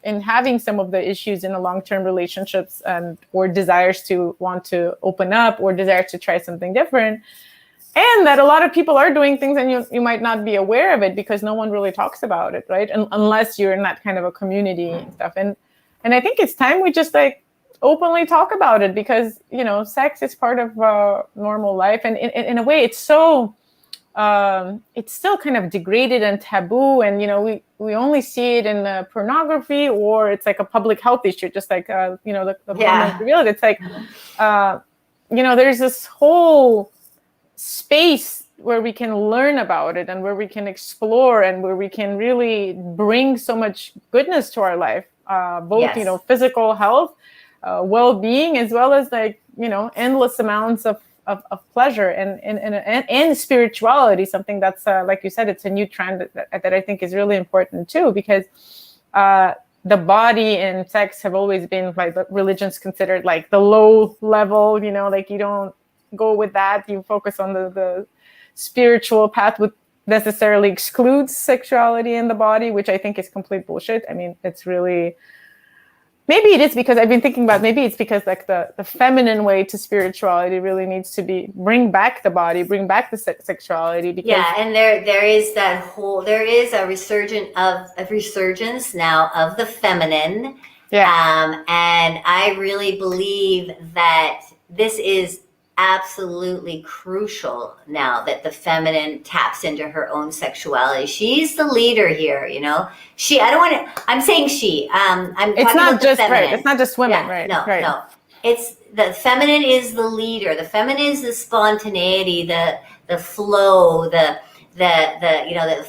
in having some of the issues in a long-term relationships, or desires to want to open up, or desires to try something different, and that a lot of people are doing things and you might not be aware of it because no one really talks about it, right? Unless you're in that kind of a community and stuff. And I think it's time we just like openly talk about it, because sex is part of normal life, and in a way it's so it's still kind of degraded and taboo, and we only see it in pornography, or it's like a public health issue, just like the comment revealed. It's like there's this whole space where we can learn about it and where we can explore and where we can really bring so much goodness to our life, both, Yes. physical health, well-being, as well as like, endless amounts of pleasure and spirituality, something that's, like you said, it's a new trend that I think is really important too, because the body and sex have always been like religions considered like the low level, like you don't go with that, you focus on the spiritual path, which necessarily excludes sexuality in the body, which I think is complete bullshit. I mean, it's really, maybe it is because I've been thinking about, maybe it's because like the feminine way to spirituality really needs to be bring back the body, bring back the sexuality. Because and there is a resurgence now of the feminine. And I really believe that this is absolutely crucial now, that the feminine taps into her own sexuality. She's the leader here, I'm saying she, I'm it's talking not about just the feminine. right, it's not just women, right? No, it's the feminine is the leader. The feminine is the spontaneity, the flow, the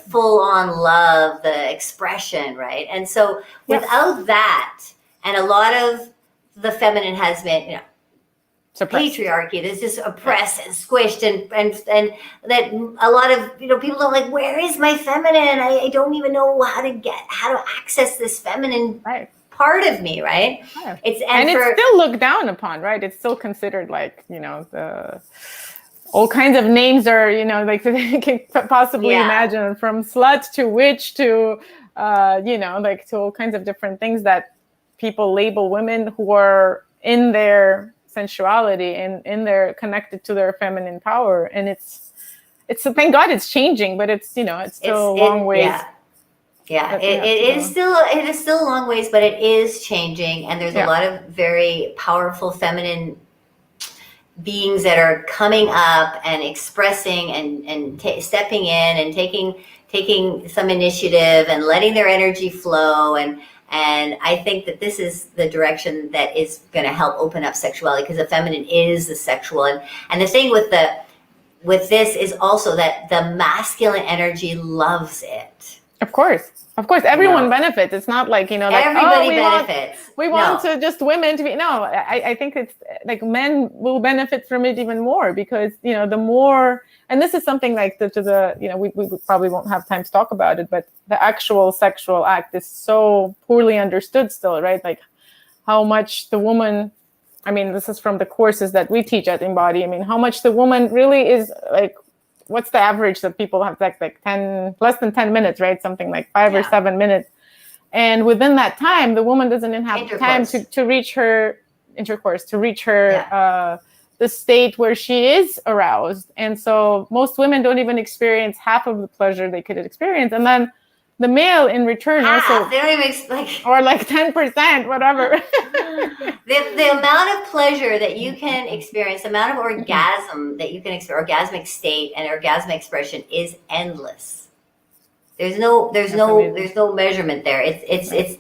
full on love, the expression, right? And so without that, and a lot of the feminine has been, suppressed. Patriarchy that's just oppressed and squished, and that a lot of people don't like, where is my feminine? I don't even know how to access this feminine part of me, right? It's still looked down upon, right? It's still considered like, the all kinds of names are, like they can possibly imagine, from slut to witch to like to all kinds of different things that people label women who are in their sensuality and in their connected to their feminine power. And it's thank God it's changing, but it's still a long ways. It is still a long ways, but it is changing, and there's a lot of very powerful feminine beings that are coming up and expressing and stepping in and taking some initiative and letting their energy flow, and I think that this is the direction that is going to help open up sexuality, because the feminine is the sexual. And the thing with this is also that the masculine energy loves it. Of course, everyone benefits. It's not like, like, everybody benefits. We want to just women to be. No, I think it's like men will benefit from it even more, because, the more, and this is something like we probably won't have time to talk about it, but the actual sexual act is so poorly understood still, right? Like how much the woman, I mean, this is from the courses that we teach at Imbody. I mean, how much the woman really is like, what's the average that people have sex, like less than 10 minutes, right? Something like 5 or 7 minutes. And within that time, the woman doesn't even have time to reach her intercourse, to reach her the state where she is aroused. And so most women don't even experience half of the pleasure they could experience. And then the male in return also, they don't even or like 10%, whatever. the amount of pleasure that you can experience, the amount of orgasm that you can experience, orgasmic state and orgasmic expression, is endless. There's no measurement there. It's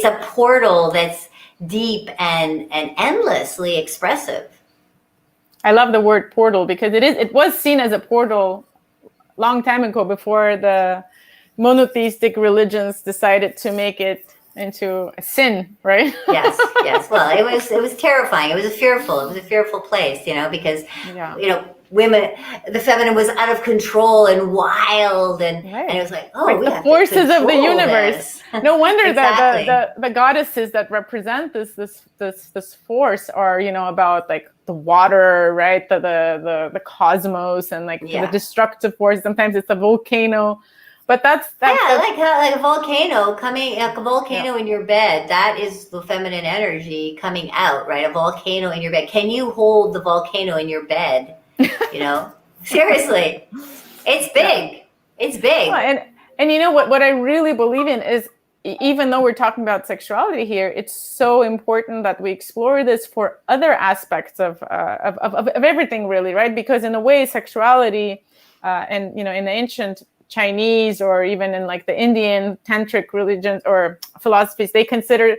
a portal that's deep and endlessly expressive. I love the word portal, because it was seen as a portal long time ago, before the monotheistic religions decided to make it into a sin, right? Yes. Well, it was terrifying. It was a fearful place, because women, the feminine was out of control and wild, and it was like, like we the have forces to of the universe. No wonder exactly. that the goddesses that represent this force are, about like the water, right? The cosmos, and like the destructive force. Sometimes it's a volcano. But that's like a volcano in your bed. That is the feminine energy coming out, right? A volcano in your bed. Can you hold the volcano in your bed? Seriously, it's big. Yeah. It's big. And what I really believe in is, even though we're talking about sexuality here, it's so important that we explore this for other aspects of everything, really, right? Because in a way, sexuality, and in the ancient Chinese, or even in like the Indian tantric religions or philosophies, they consider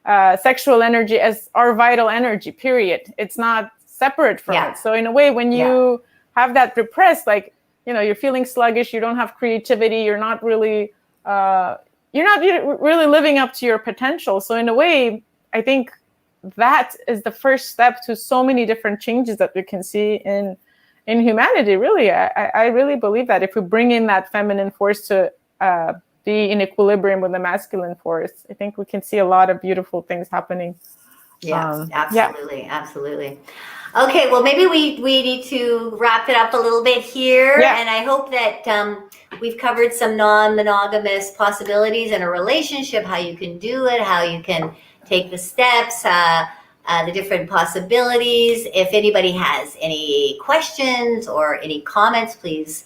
sexual energy as our vital energy, period. It's not separate from Yeah. it. So in a way, when you have that repressed, like, you're feeling sluggish, you don't have creativity, you're not really living up to your potential. So in a way, I think that is the first step to so many different changes that we can see in humanity. Really, I really believe that if we bring in that feminine force to be in equilibrium with the masculine force, I think we can see a lot of beautiful things happening. Yeah, absolutely. Okay, well, maybe we need to wrap it up a little bit here. Yeah. And I hope that we've covered some non-monogamous possibilities in a relationship, how you can do it, how you can take the steps, the different possibilities. If anybody has any questions or any comments, please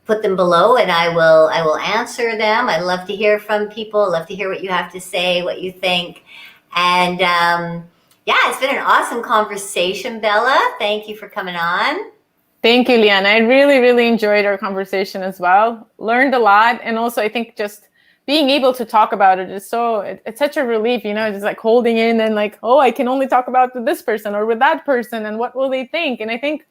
put them below and I will answer them. I love to hear from people. Love to hear what you have to say, what you think. And it's been an awesome conversation, Bella. Thank you for coming on. Thank you, Leanne. I really, really enjoyed our conversation as well. Learned a lot. And also, I think just being able to talk about it is it's such a relief, just like holding in and like, oh, I can only talk about with this person or with that person and what will they think? And I think,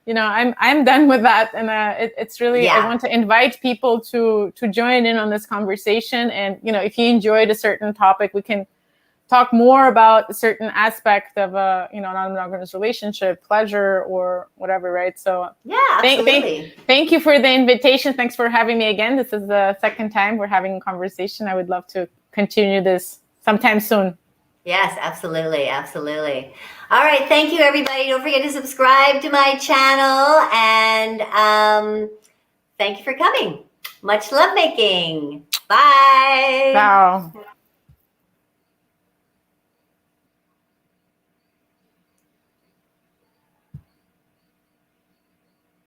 I'm done with that. And it's really, I want to invite people to join in on this conversation. And, if you enjoyed a certain topic, we can talk more about a certain aspect of a non-monogamous relationship, pleasure or whatever, right? So absolutely. Thank you for the invitation. Thanks for having me again. This is the second time we're having a conversation. I would love to continue this sometime soon. Yes, absolutely. All right, thank you, everybody. Don't forget to subscribe to my channel, and thank you for coming. Much love making. Bye. Ciao.